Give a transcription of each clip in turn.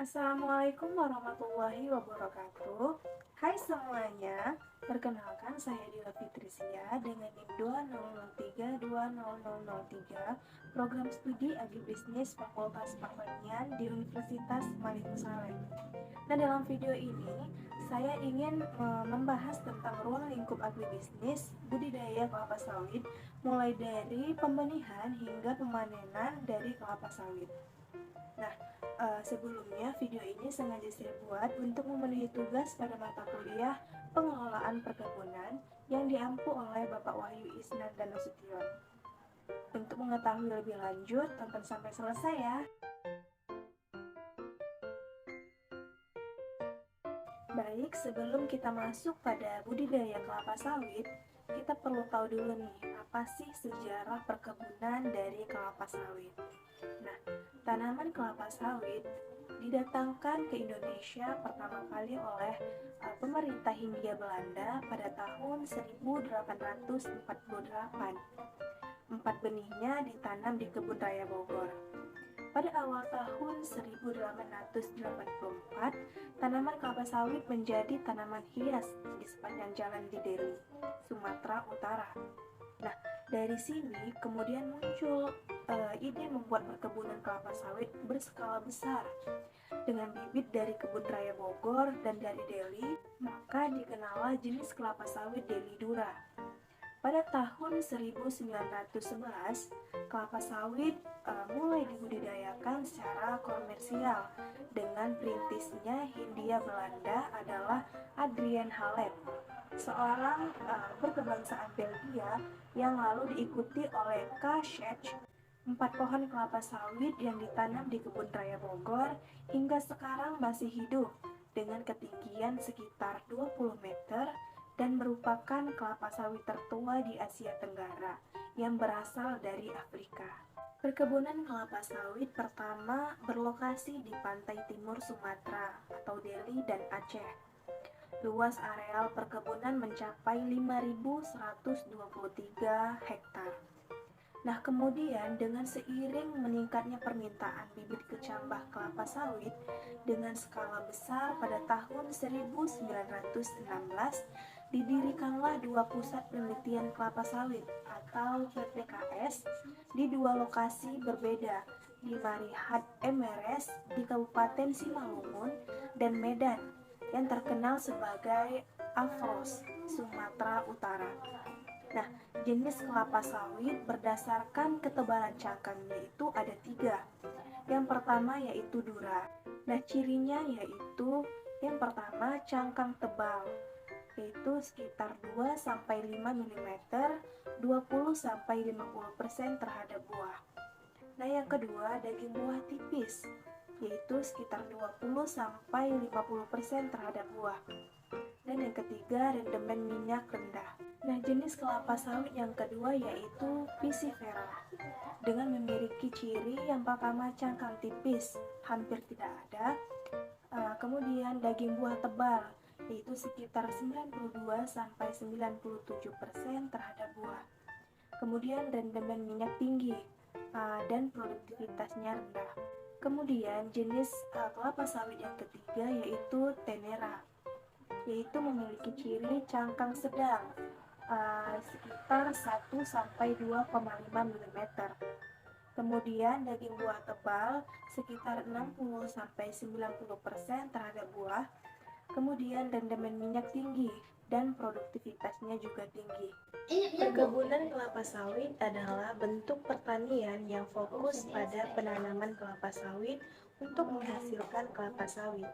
Assalamualaikum warahmatullahi wabarakatuh. Hai semuanya, perkenalkan saya Dila Fitrisia dengan NIM 2003200003, program studi Agribisnis Fakultas Pertanian di Universitas Malik Saleh. Nah, dalam video ini saya ingin membahas tentang ruang lingkup agribisnis budidaya kelapa sawit, mulai dari pembenihan hingga pemanenan dari kelapa sawit. Nah, sebelumnya video ini sengaja saya buat untuk memenuhi tugas pada mata kuliah pengelolaan perkebunan yang diampu oleh Bapak Wahyu Isnan dan Nasution. Untuk mengetahui lebih lanjut, tonton sampai selesai ya. Baik, sebelum kita masuk pada budidaya kelapa sawit, kita perlu tahu dulu nih, apa sih sejarah perkebunan dari kelapa sawit. Nah, tanaman kelapa sawit didatangkan ke Indonesia pertama kali oleh pemerintah Hindia Belanda pada tahun 1848. 4 benihnya ditanam di kebun raya Bogor. Pada awal tahun 1884, tanaman kelapa sawit menjadi tanaman hias di sepanjang jalan di Delhi, Sumatera Utara. Nah, dari sini kemudian muncul ide membuat perkebunan kelapa sawit berskala besar. Dengan bibit dari kebun raya Bogor dan dari Delhi, maka dikenallah jenis kelapa sawit Delhi Dura. Pada tahun 1911, kelapa sawit mulai dibudidayakan secara komersial dengan perintisnya Hindia Belanda adalah Adrian Halep, seorang berkebangsaan Belgia yang lalu diikuti oleh K. Schech. 4 pohon kelapa sawit yang ditanam di kebun raya Bogor hingga sekarang masih hidup dengan ketinggian sekitar 20 meter dan merupakan kelapa sawit tertua di Asia Tenggara yang berasal dari Afrika. Perkebunan kelapa sawit pertama berlokasi di pantai timur Sumatera atau Delhi dan Aceh. Luas areal perkebunan mencapai 5.123 hektar. Nah, kemudian dengan seiring meningkatnya permintaan bibit kecambah kelapa sawit dengan skala besar pada tahun 1916, didirikanlah 2 pusat penelitian kelapa sawit atau PPKS di 2 lokasi berbeda, di Marihat Emeres di Kabupaten Simalungun dan Medan yang terkenal sebagai Afros, Sumatera Utara. Nah, jenis kelapa sawit berdasarkan ketebalan cangkangnya itu ada 3. Yang pertama yaitu Dura. Nah, cirinya yaitu yang pertama cangkang tebal, yaitu sekitar 2-5 mm, 20-50% terhadap buah. Nah, yang kedua daging buah tipis, yaitu sekitar 20-50% terhadap buah. Dan yang ketiga rendemen minyak rendah. Nah, jenis kelapa sawit yang kedua yaitu Pisifera, dengan memiliki ciri yang pertama cangkang tipis, hampir tidak ada. Kemudian daging buah tebal, yaitu sekitar 92-97% terhadap buah. Kemudian rendemen minyak tinggi dan produktivitasnya rendah. Kemudian jenis kelapa sawit yang ketiga yaitu Tenera, yaitu memiliki ciri cangkang sedang, sekitar 1-2,5 mm. Kemudian daging buah tebal sekitar 60-90% terhadap buah. Kemudian rendemen minyak tinggi dan produktivitasnya juga tinggi. Perkebunan kelapa sawit adalah bentuk pertanian yang fokus pada penanaman kelapa sawit untuk menghasilkan kelapa sawit.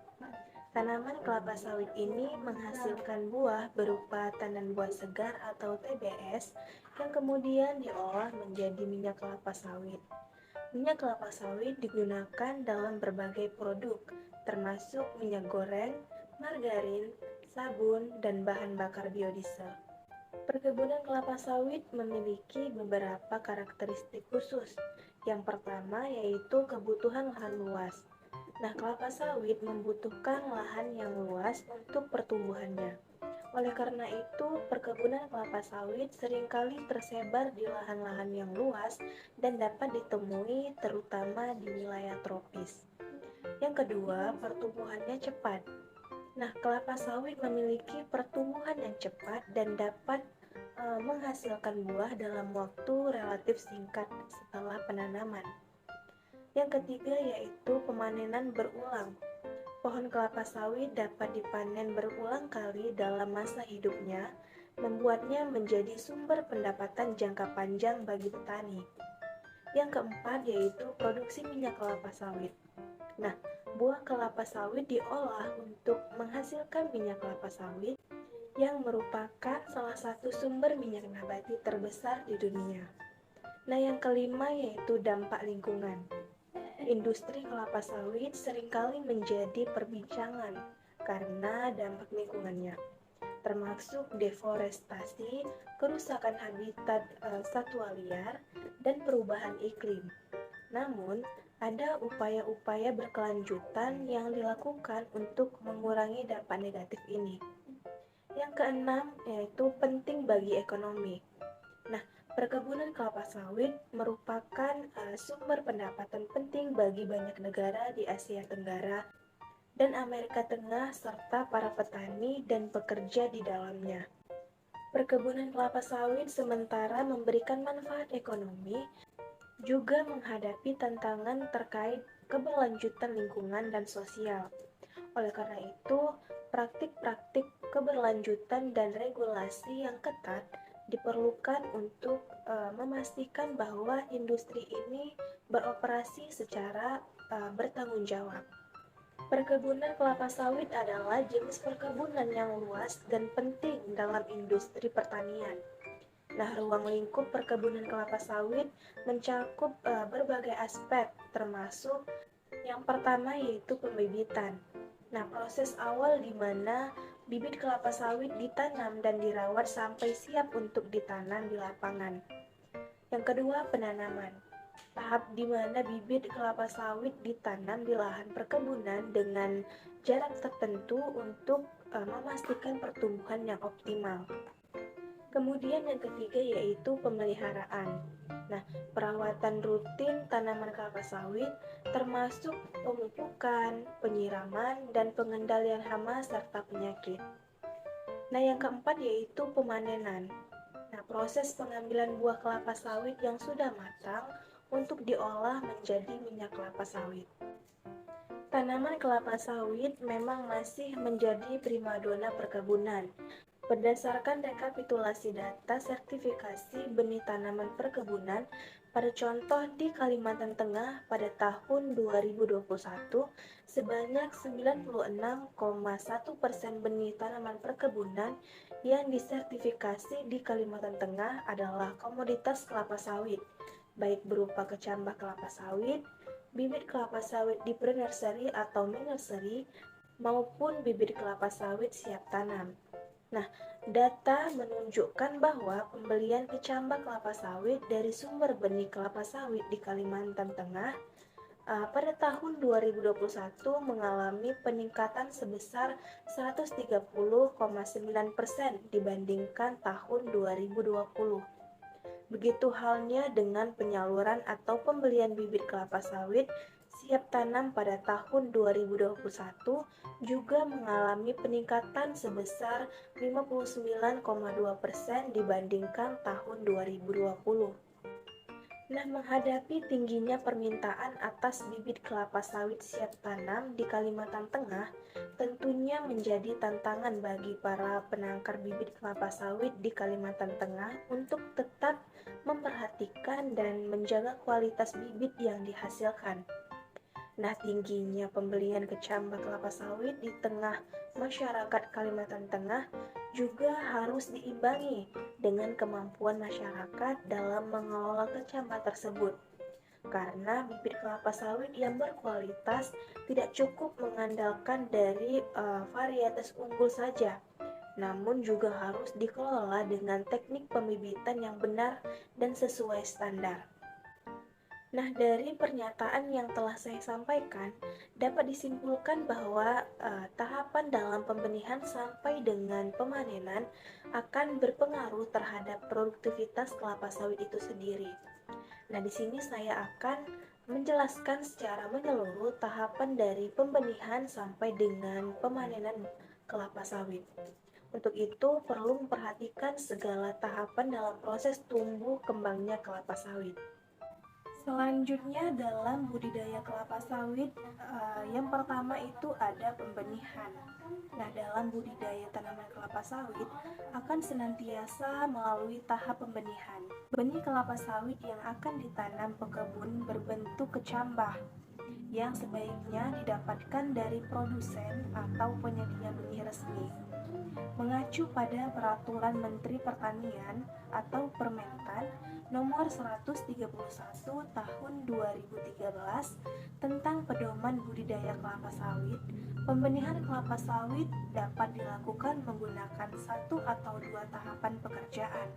Tanaman kelapa sawit ini menghasilkan buah berupa tandan buah segar atau TBS yang kemudian diolah menjadi minyak kelapa sawit. Minyak kelapa sawit digunakan dalam berbagai produk, termasuk minyak goreng, margarin, sabun, dan bahan bakar biodiesel. Perkebunan kelapa sawit memiliki beberapa karakteristik khusus. Yang pertama yaitu kebutuhan lahan luas. Nah, kelapa sawit membutuhkan lahan yang luas untuk pertumbuhannya. Oleh karena itu, perkebunan kelapa sawit seringkali tersebar di lahan-lahan yang luas dan dapat ditemui terutama di wilayah tropis. Yang kedua, pertumbuhannya cepat. Nah, kelapa sawit memiliki pertumbuhan yang cepat dan dapat menghasilkan buah dalam waktu relatif singkat setelah penanaman. Yang ketiga yaitu pemanenan berulang. Pohon kelapa sawit dapat dipanen berulang kali dalam masa hidupnya, membuatnya menjadi sumber pendapatan jangka panjang bagi petani. Yang keempat yaitu produksi minyak kelapa sawit. Nah, buah kelapa sawit diolah untuk menghasilkan minyak kelapa sawit yang merupakan salah satu sumber minyak nabati terbesar di dunia. Nah, yang kelima yaitu dampak lingkungan. Industri kelapa sawit seringkali menjadi perbincangan karena dampak lingkungannya, termasuk deforestasi, kerusakan habitat satwa liar, dan perubahan iklim. Namun, ada upaya-upaya berkelanjutan yang dilakukan untuk mengurangi dampak negatif ini. Yang keenam, yaitu penting bagi ekonomi. Nah, perkebunan kelapa sawit merupakan sumber pendapatan penting bagi banyak negara di Asia Tenggara dan Amerika Tengah serta para petani dan pekerja di dalamnya. Perkebunan kelapa sawit sementara memberikan manfaat ekonomi, juga menghadapi tantangan terkait keberlanjutan lingkungan dan sosial. Oleh karena itu, praktik-praktik keberlanjutan dan regulasi yang ketat diperlukan untuk memastikan bahwa industri ini beroperasi secara bertanggung jawab. Perkebunan kelapa sawit adalah jenis perkebunan yang luas dan penting dalam industri pertanian. Nah, ruang lingkup perkebunan kelapa sawit mencakup berbagai aspek, termasuk yang pertama yaitu pembibitan. Nah, proses awal di mana bibit kelapa sawit ditanam dan dirawat sampai siap untuk ditanam di lapangan. Yang kedua, penanaman. Tahap di mana bibit kelapa sawit ditanam di lahan perkebunan dengan jarak tertentu untuk memastikan pertumbuhan yang optimal. Kemudian yang ketiga yaitu pemeliharaan. Nah, perawatan rutin tanaman kelapa sawit termasuk pemupukan, penyiraman, dan pengendalian hama serta penyakit. Nah, yang keempat yaitu pemanenan. Nah, proses pengambilan buah kelapa sawit yang sudah matang untuk diolah menjadi minyak kelapa sawit. Tanaman kelapa sawit memang masih menjadi primadona perkebunan. Berdasarkan rekapitulasi data sertifikasi benih tanaman perkebunan pada contoh di Kalimantan Tengah pada tahun 2021, sebanyak 96,1% benih tanaman perkebunan yang disertifikasi di Kalimantan Tengah adalah komoditas kelapa sawit, baik berupa kecambah kelapa sawit, bibit kelapa sawit di pre-nursery atau mid-nursery, maupun bibit kelapa sawit siap tanam. Nah, data menunjukkan bahwa pembelian kecambah kelapa sawit dari sumber benih kelapa sawit di Kalimantan Tengah pada tahun 2021 mengalami peningkatan sebesar 130,9% dibandingkan tahun 2020. Begitu halnya dengan penyaluran atau pembelian bibit kelapa sawit siap tanam pada tahun 2021 juga mengalami peningkatan sebesar 59,2% dibandingkan tahun 2020. Nah, menghadapi tingginya permintaan atas bibit kelapa sawit siap tanam di Kalimantan Tengah tentunya menjadi tantangan bagi para penangkar bibit kelapa sawit di Kalimantan Tengah untuk tetap memperhatikan dan menjaga kualitas bibit yang dihasilkan. Nah, tingginya pembelian kecambah kelapa sawit di tengah masyarakat Kalimantan Tengah juga harus diimbangi dengan kemampuan masyarakat dalam mengelola kecambah tersebut. Karena bibit kelapa sawit yang berkualitas tidak cukup mengandalkan dari varietas unggul saja, namun juga harus dikelola dengan teknik pembibitan yang benar dan sesuai standar. Nah, dari pernyataan yang telah saya sampaikan, dapat disimpulkan bahwa tahapan dalam pembenihan sampai dengan pemanenan akan berpengaruh terhadap produktivitas kelapa sawit itu sendiri. Nah, di sini saya akan menjelaskan secara menyeluruh tahapan dari pembenihan sampai dengan pemanenan kelapa sawit. Untuk itu, perlu memperhatikan segala tahapan dalam proses tumbuh kembangnya kelapa sawit. Selanjutnya dalam budidaya kelapa sawit, yang pertama itu ada pembenihan. Nah, dalam budidaya tanaman kelapa sawit akan senantiasa melalui tahap pembenihan. Benih kelapa sawit yang akan ditanam pekebun berbentuk kecambah yang sebaiknya didapatkan dari produsen atau penyedia benih resmi. Mengacu pada Peraturan Menteri Pertanian atau Permentan Nomor 131 Tahun 2013 tentang pedoman budidaya kelapa sawit, pembenihan kelapa sawit dapat dilakukan menggunakan satu atau dua tahapan pekerjaan.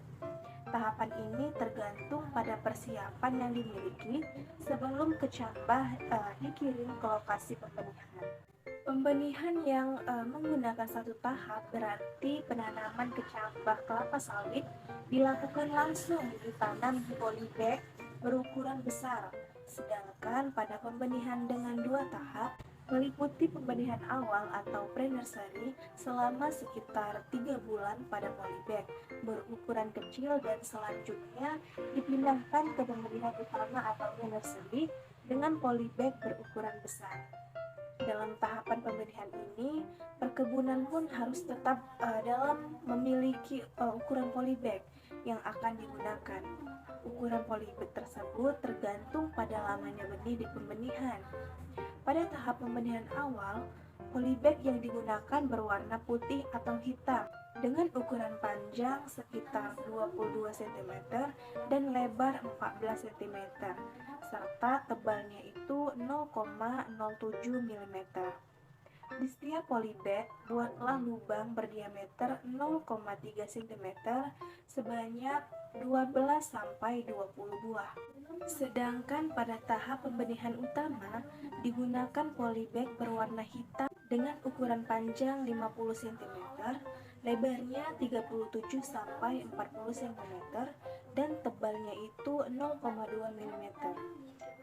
Tahapan ini tergantung pada persiapan yang dimiliki sebelum kecambah dikirim ke lokasi pembenihan. Pembenihan yang menggunakan satu tahap berarti penanaman kecambah kelapa sawit dilakukan langsung ditanam di polybag berukuran besar. Sedangkan pada pembenihan dengan dua tahap meliputi pembenihan awal atau pre-nursery selama sekitar 3 bulan pada polybag berukuran kecil dan selanjutnya dipindahkan ke pembenihan utama atau nursery dengan polybag berukuran besar. Dalam tahapan pembenihan ini, perkebunan pun harus tetap dalam memiliki ukuran polybag yang akan digunakan. Ukuran polybag tersebut tergantung pada lamanya benih di pembenihan. Pada tahap pembenihan awal, polybag yang digunakan berwarna putih atau hitam dengan ukuran panjang sekitar 22 cm dan lebar 14 cm serta tebalnya itu 0,07 mm. Di setiap polybag, buatlah lubang berdiameter 0,3 cm sebanyak 12 sampai 20 buah. Sedangkan pada tahap pembenihan utama digunakan polybag berwarna hitam dengan ukuran panjang 50 cm, lebarnya 37 sampai 40 cm dan tebalnya itu 0,2 mm.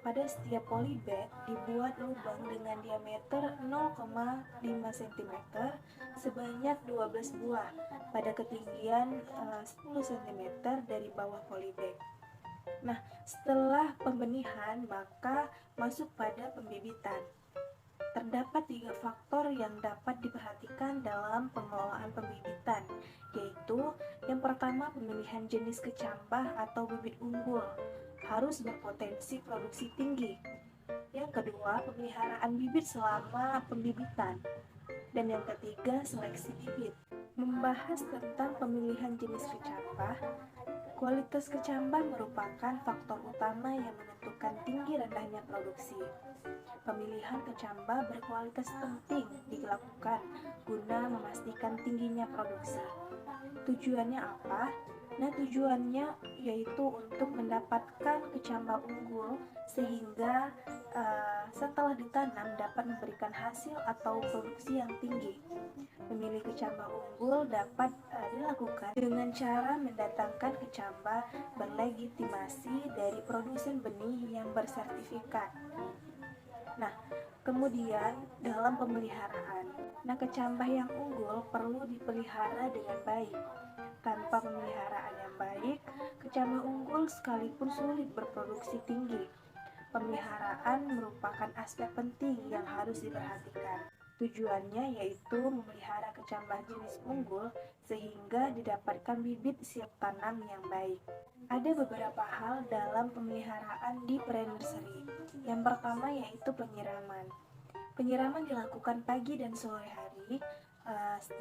Pada setiap polybag dibuat lubang dengan diameter 0,5 cm sebanyak 12 buah pada ketinggian 10 cm dari bawah polybag. Nah, setelah pembenihan maka masuk pada pembibitan. Terdapat 3 faktor yang dapat diperhatikan dalam pengelolaan pembibitan, yaitu yang pertama pemilihan jenis kecambah atau bibit unggul harus berpotensi produksi tinggi. Yang kedua, pemeliharaan bibit selama pembibitan. Dan yang ketiga, seleksi bibit. Membahas tentang pemilihan jenis kecambah, kualitas kecambah merupakan faktor utama yang menentukan tinggi rendahnya produksi. Pemilihan kecambah berkualitas penting dilakukan guna memastikan tingginya produksi. Tujuannya apa? Nah, tujuannya yaitu untuk mendapatkan kecambah unggul sehingga setelah ditanam dapat memberikan hasil atau produksi yang tinggi. Memilih kecambah unggul dapat dilakukan dengan cara mendatangkan kecambah berlegitimasi dari produsen benih yang bersertifikat. Nah, kemudian dalam pemeliharaan, kecambah yang unggul perlu dipelihara dengan baik. Tanpa pemeliharaan yang baik, kecambah unggul sekalipun sulit berproduksi tinggi. Pemeliharaan merupakan aspek penting yang harus diperhatikan. Tujuannya yaitu memelihara kecambah jenis unggul sehingga didapatkan bibit siap tanam yang baik. Ada beberapa hal dalam pemeliharaan di pre-nursery. Yang pertama yaitu penyiraman. Penyiraman dilakukan pagi dan sore hari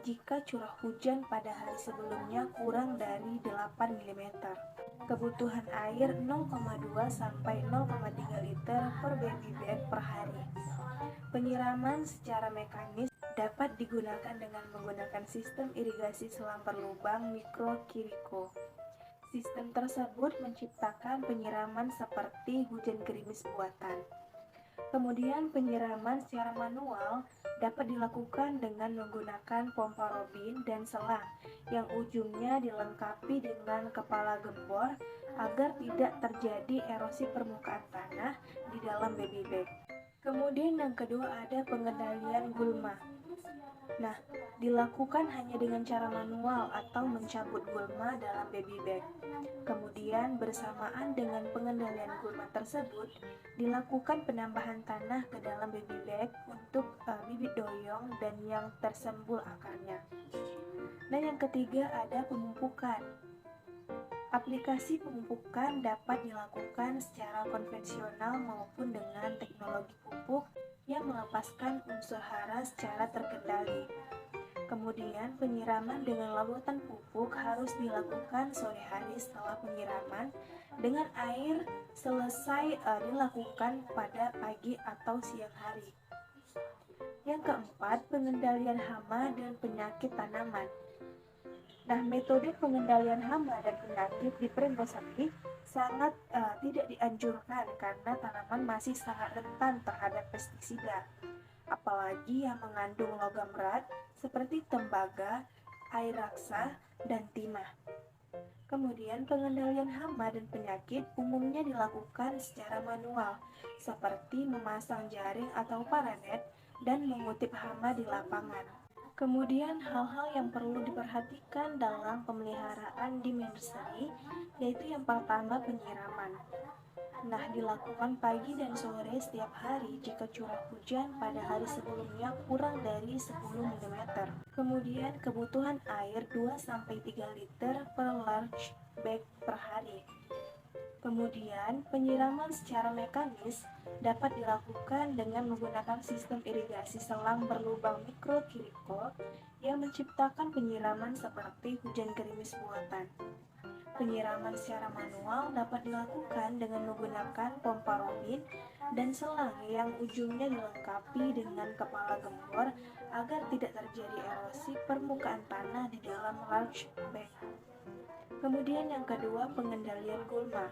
jika curah hujan pada hari sebelumnya kurang dari 8 mm. Kebutuhan air 0,2 sampai 0,3 liter per baby bag per hari. Penyiraman secara mekanis dapat digunakan dengan menggunakan sistem irigasi selang berlubang mikro Kiriko. Sistem tersebut menciptakan penyiraman seperti hujan gerimis buatan. Kemudian penyiraman secara manual dapat dilakukan dengan menggunakan pompa robin dan selang yang ujungnya dilengkapi dengan kepala gembor agar tidak terjadi erosi permukaan tanah di dalam dalam baby bag. Kemudian yang kedua ada pengendalian gulma. Nah, dilakukan hanya dengan cara manual atau mencabut gulma dalam baby bag. Kemudian bersamaan dengan pengendalian gulma tersebut, dilakukan penambahan tanah ke dalam baby bag untuk bibit doyong dan yang tersembul akarnya. Dan yang ketiga ada pemupukan. Aplikasi pemupukan dapat dilakukan secara konvensional maupun dengan teknologi pupuk yang melepaskan unsur hara secara terkendali. Kemudian penyiraman dengan larutan pupuk harus dilakukan sore hari setelah penyiraman dengan air selesai dilakukan pada pagi atau siang hari. Yang keempat, pengendalian hama dan penyakit tanaman. Nah, metode pengendalian hama dan penyakit di Prenbosari sangat tidak dianjurkan karena tanaman masih sangat rentan terhadap pestisida, apalagi yang mengandung logam berat seperti tembaga, air raksa, dan timah. Kemudian pengendalian hama dan penyakit umumnya dilakukan secara manual, seperti memasang jaring atau paranet dan mengutip hama di lapangan. Kemudian hal-hal yang perlu diperhatikan dalam pemeliharaan di nursery yaitu yang pertama penyiraman. Nah, dilakukan pagi dan sore setiap hari jika curah hujan pada hari sebelumnya kurang dari 10 mm. Kemudian kebutuhan air 2-3 liter per large bag per hari. Kemudian, penyiraman secara mekanis dapat dilakukan dengan menggunakan sistem irigasi selang berlubang mikrokiriko yang menciptakan penyiraman seperti hujan gerimis buatan. Penyiraman secara manual dapat dilakukan dengan menggunakan pompa robin dan selang yang ujungnya dilengkapi dengan kepala gembor agar tidak terjadi erosi permukaan tanah di dalam large bag. Kemudian yang kedua, pengendalian gulma.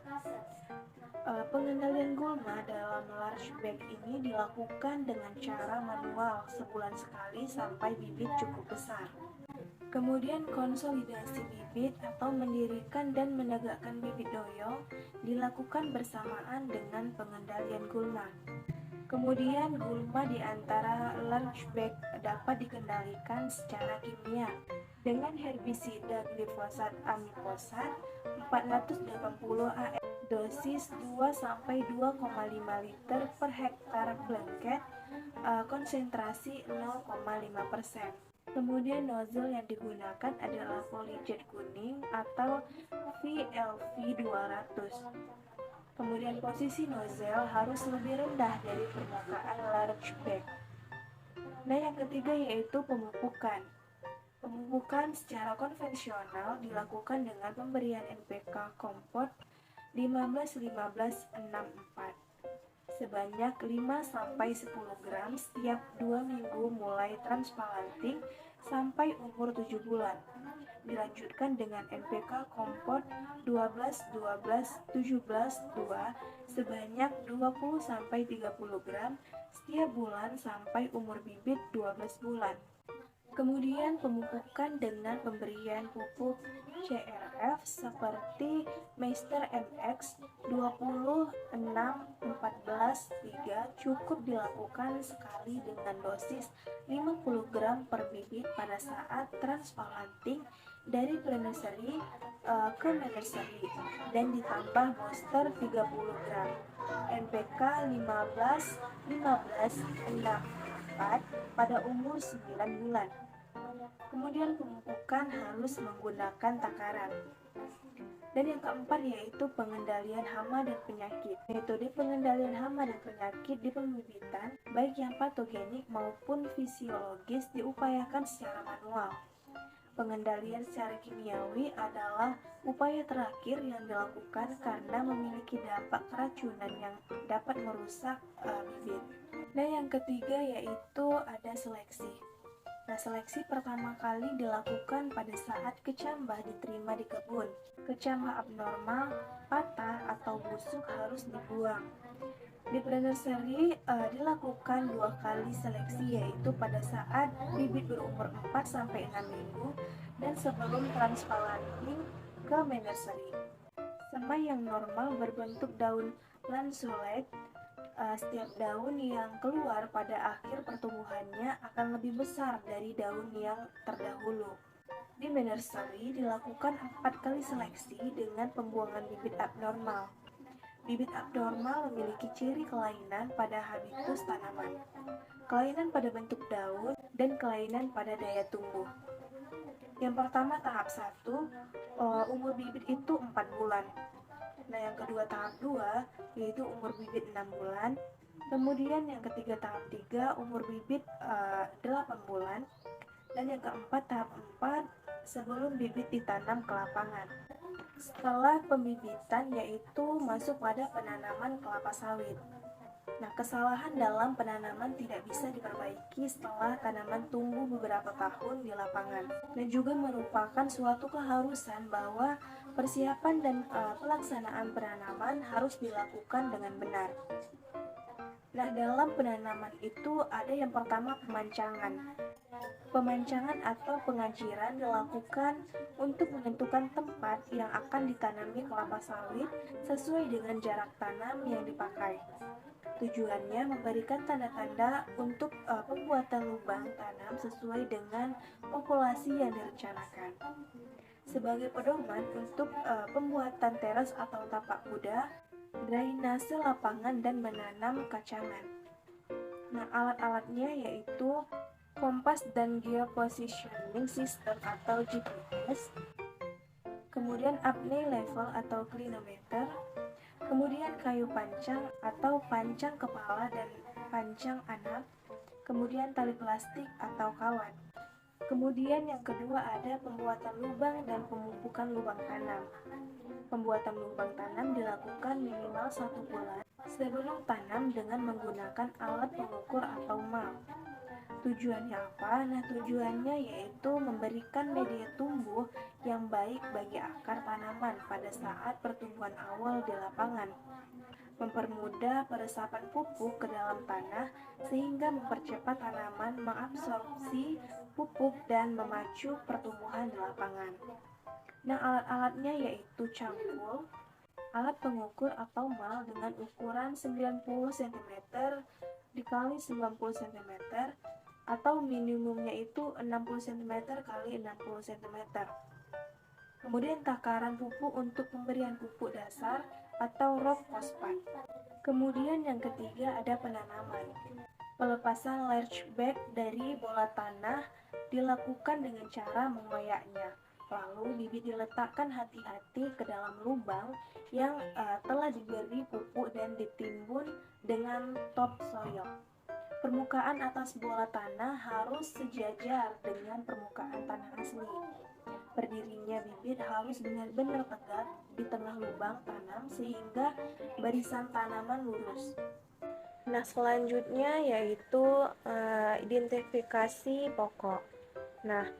Pengendalian gulma dalam large bag ini dilakukan dengan cara manual sebulan sekali sampai bibit cukup besar. Kemudian konsolidasi bibit atau mendirikan dan menegakkan bibit doyong dilakukan bersamaan dengan pengendalian gulma. Kemudian gulma di antara large bag dapat dikendalikan secara kimia dengan herbisida glifosat amifosat 480 AS, dosis 2-2,5 liter per hektar blanket, konsentrasi 0,5%. Kemudian nozzle yang digunakan adalah polyjet kuning atau VLV 200. Kemudian posisi nozzle harus lebih rendah dari permukaan large bag. Nah, yang ketiga yaitu pemupukan. Pemupukan secara konvensional dilakukan dengan pemberian NPK kompot 15-15-64 sebanyak 5-10 gram setiap 2 minggu mulai transplanting sampai umur 7 bulan. Dilanjutkan dengan NPK kompot 12-12-17-2 sebanyak 20-30 gram setiap bulan sampai umur bibit 12 bulan. Kemudian pemupukan dengan pemberian pupuk CRF seperti Meister MX 20-6-14-3 cukup dilakukan sekali dengan dosis 50 gram per bibit pada saat transplanting dari pre-nursery ke nursery dan ditambah booster 30 gram. NPK 15-15-64 pada umur 9 bulan. Kemudian pemupukan harus menggunakan takaran. Dan yang keempat yaitu pengendalian hama dan penyakit. Metode pengendalian hama dan penyakit di pembibitan, baik yang patogenik maupun fisiologis, diupayakan secara manual. Pengendalian secara kimiawi adalah upaya terakhir yang dilakukan karena memiliki dampak keracunan yang dapat merusak bibit. Dan yang ketiga yaitu ada seleksi. Nah, seleksi pertama kali dilakukan pada saat kecambah diterima di kebun. Kecambah abnormal, patah, atau busuk harus dibuang. Di pre-nursery dilakukan 2 kali seleksi, yaitu pada saat bibit berumur 4-6 minggu dan sebelum transplanting ke nursery. Semai yang normal berbentuk daun lanceolate Setiap daun yang keluar pada akhir pertumbuhannya akan lebih besar dari daun yang terdahulu. Di nursery dilakukan 4 kali seleksi dengan pembuangan bibit abnormal. Bibit abnormal memiliki ciri kelainan pada habitus tanaman, kelainan pada bentuk daun, dan kelainan pada daya tumbuh. Yang pertama tahap 1, umur bibit itu 4 bulan. Nah, yang kedua tahap 2 yaitu umur bibit 6 bulan. Kemudian yang ketiga tahap 3 umur bibit 8 bulan. Dan yang keempat tahap 4 sebelum bibit ditanam ke lapangan. Setelah pembibitan yaitu masuk pada penanaman kelapa sawit. Nah, kesalahan dalam penanaman tidak bisa diperbaiki setelah tanaman tumbuh beberapa tahun di lapangan, dan juga merupakan suatu keharusan bahwa persiapan dan pelaksanaan penanaman harus dilakukan dengan benar. Nah, dalam penanaman itu ada yang pertama pemancangan. Pemancangan atau pengajiran dilakukan untuk menentukan tempat yang akan ditanami kelapa sawit sesuai dengan jarak tanam yang dipakai. Tujuannya memberikan tanda-tanda untuk pembuatan lubang tanam sesuai dengan populasi yang direncanakan. Sebagai pedoman untuk pembuatan teras atau tapak kuda, drainase lapangan dan menanam kacangan. Nah, alat-alatnya yaitu kompas dan geopositioning system atau GPS, kemudian apnea level atau clinometer, kemudian kayu pancang atau pancang kepala dan pancang anak, kemudian tali plastik atau kawat. Kemudian yang kedua ada pembuatan lubang dan pemupukan lubang tanam. Pembuatan lubang tanam dilakukan minimal 1 bulan sebelum tanam dengan menggunakan alat pengukur atau mal. Tujuannya apa? Nah, tujuannya yaitu memberikan media tumbuh yang baik bagi akar tanaman pada saat pertumbuhan awal di lapangan, mempermudah peresapan pupuk ke dalam tanah sehingga mempercepat tanaman mengabsorpsi pupuk dan memacu pertumbuhan di lapangan. Nah, alat-alatnya yaitu cangkul, alat pengukur atau mal dengan ukuran 90 cm dikali 90 cm atau minimumnya itu 60 cm kali 60 cm. Kemudian takaran pupuk untuk pemberian pupuk dasar atau rock fosfat. Kemudian yang ketiga ada penanaman. Pelepasan large bag dari bola tanah dilakukan dengan cara mengoyaknya. Lalu bibit diletakkan hati-hati ke dalam lubang yang telah diberi pupuk dan ditimbun dengan topsoil. Permukaan atas bola tanah harus sejajar dengan permukaan tanah asli. Berdirinya bibit harus benar-benar tegak di tengah lubang tanam sehingga barisan tanaman lurus. Nah, selanjutnya yaitu identifikasi pokok. Nah,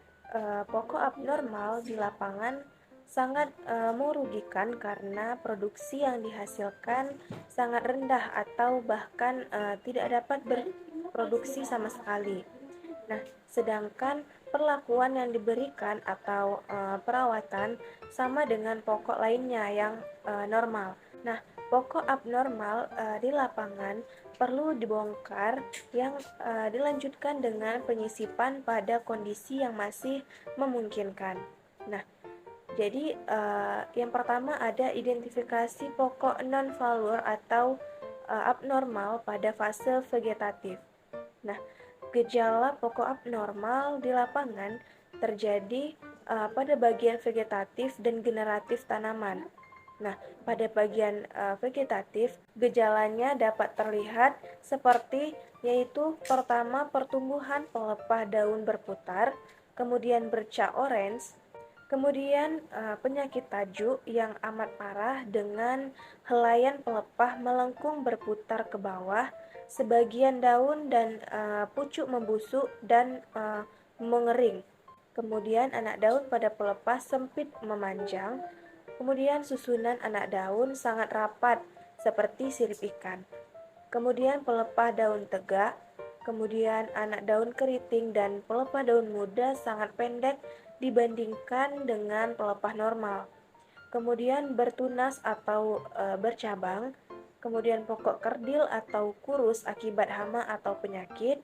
pokok abnormal di lapangan sangat merugikan karena produksi yang dihasilkan sangat rendah atau bahkan tidak dapat berproduksi sama sekali. Nah, sedangkan perlakuan yang diberikan atau perawatan sama dengan pokok lainnya yang normal. Nah, pokok abnormal di lapangan perlu dibongkar yang dilanjutkan dengan penyisipan pada kondisi yang masih memungkinkan. Nah, jadi yang pertama ada identifikasi pokok non-valur atau abnormal pada fase vegetatif. Nah, gejala pokok abnormal di lapangan terjadi pada bagian vegetatif dan generatif tanaman. Nah, pada bagian vegetatif, gejalanya dapat terlihat seperti yaitu pertama pertumbuhan pelepah daun berputar, kemudian bercak orange, kemudian penyakit tajuk yang amat parah dengan helaian pelepah melengkung berputar ke bawah, sebagian daun dan pucuk membusuk dan mengering. Kemudian anak daun pada pelepah sempit memanjang. Kemudian susunan anak daun sangat rapat seperti sirip ikan. Kemudian pelepah daun tegak. Kemudian anak daun keriting dan pelepah daun muda sangat pendek dibandingkan dengan pelepah normal. Kemudian bertunas atau bercabang. kemudian pokok kerdil atau kurus akibat hama atau penyakit,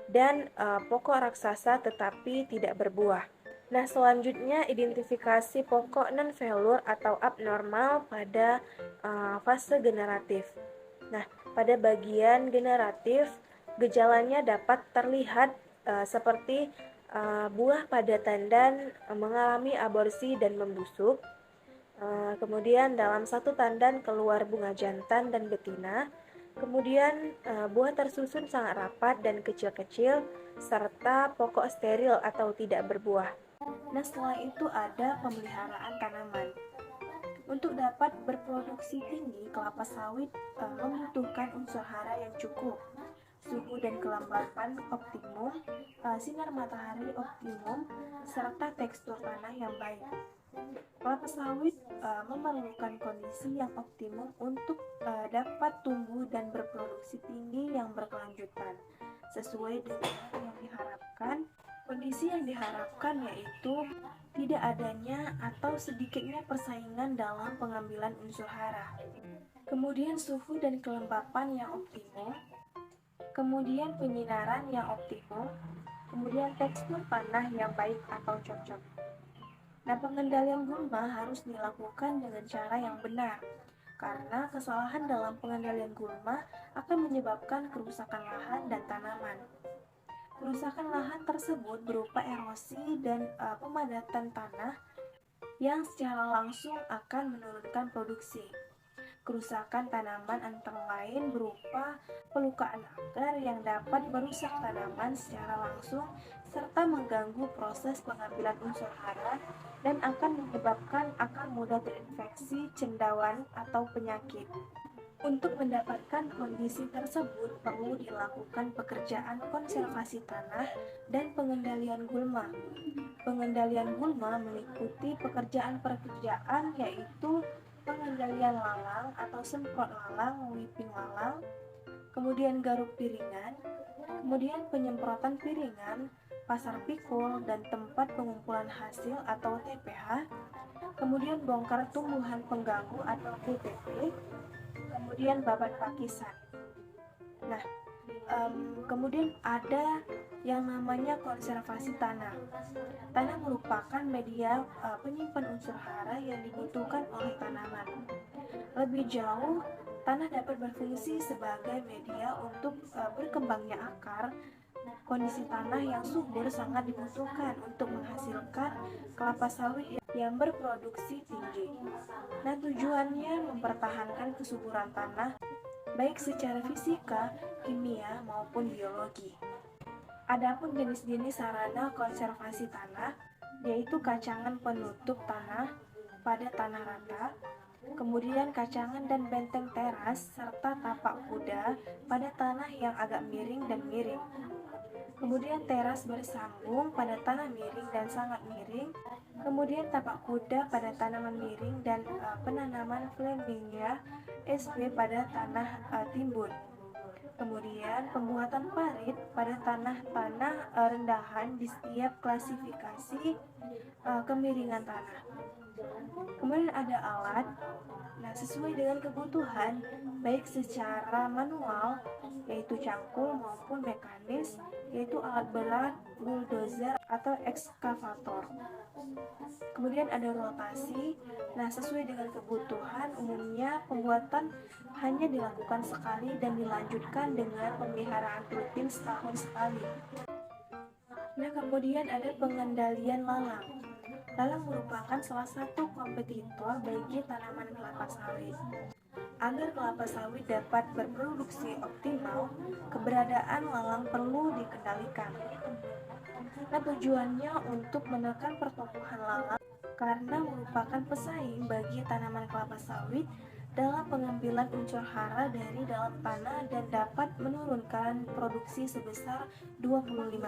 dan pokok raksasa tetapi tidak berbuah. Nah, selanjutnya identifikasi pokok non-velur atau abnormal pada fase generatif. Nah, pada bagian generatif, gejalanya dapat terlihat seperti buah pada tandan mengalami aborsi dan membusuk. Kemudian dalam satu tandan keluar bunga jantan dan betina. Kemudian buah tersusun sangat rapat dan kecil-kecil, serta pokok steril atau tidak berbuah. Nah, setelah itu ada pemeliharaan tanaman. Untuk dapat berproduksi tinggi, kelapa sawit membutuhkan unsur hara yang cukup, suhu dan kelembapan optimum, sinar matahari optimum, serta tekstur tanah yang baik. Kelapa sawit memerlukan kondisi yang optimum untuk dapat tumbuh dan berproduksi tinggi yang berkelanjutan sesuai dengan yang diharapkan. Kondisi yang diharapkan yaitu tidak adanya atau sedikitnya persaingan dalam pengambilan unsur hara. Kemudian suhu dan kelembapan yang optimum, kemudian penyinaran yang optimum, kemudian tekstur tanah yang baik atau cocok. Nah, pengendalian gulma harus dilakukan dengan cara yang benar, karena kesalahan dalam pengendalian gulma akan menyebabkan kerusakan lahan dan tanaman. Kerusakan lahan tersebut berupa erosi dan pemadatan tanah yang secara langsung akan menurunkan produksi. Kerusakan tanaman antara lain berupa pelukaan akar yang dapat merusak tanaman secara langsung serta mengganggu proses pengambilan unsur hara dan akan menyebabkan akar mudah terinfeksi cendawan atau penyakit. Untuk mendapatkan kondisi tersebut perlu dilakukan pekerjaan konservasi tanah dan pengendalian gulma. Pengendalian gulma meliputi pekerjaan-pekerjaan yaitu pengendalian lalang atau semprot lalang, whipping lalang, kemudian garuk piringan, kemudian penyemprotan piringan, pasar pikul, dan tempat pengumpulan hasil atau TPH, kemudian bongkar tumbuhan pengganggu atau BTP, kemudian babat pakisan. Nah, kemudian ada yang namanya konservasi tanah. Tanah merupakan media penyimpan unsur hara yang dibutuhkan oleh tanaman. Lebih jauh, tanah dapat berfungsi sebagai media untuk berkembangnya akar. Kondisi tanah yang subur sangat dibutuhkan untuk menghasilkan kelapa sawit yang berproduksi tinggi. Nah, tujuannya mempertahankan kesuburan tanah baik secara fisika, kimia, maupun biologi. Adapun jenis-jenis sarana konservasi tanah yaitu kacangan penutup tanah pada tanah rata, kemudian kacangan dan benteng teras serta tapak kuda pada tanah yang agak miring dan miring. Kemudian teras bersambung pada tanah miring dan sangat miring, kemudian tapak kuda pada tanaman miring dan penanaman Flamingia sp pada tanah timbun. Kemudian pembuatan parit pada tanah-tanah rendahan di setiap klasifikasi kemiringan tanah. Kemudian ada alat, nah sesuai dengan kebutuhan baik secara manual yaitu cangkul maupun mekanis yaitu alat berat, bulldozer atau ekskavator. Kemudian ada rotasi, nah sesuai dengan kebutuhan umumnya pembuatan hanya dilakukan sekali dan dilanjutkan dengan pemeliharaan rutin setahun sekali. Nah, kemudian ada pengendalian lalang. Lalang merupakan salah satu kompetitor bagi tanaman kelapa sawit. Agar kelapa sawit dapat berproduksi optimal, keberadaan lalang perlu dikendalikan. Nah, tujuannya untuk menekan pertumbuhan lalang karena merupakan pesaing bagi tanaman kelapa sawit dalam pengambilan unsur hara dari dalam tanah dan dapat menurunkan produksi sebesar 25%.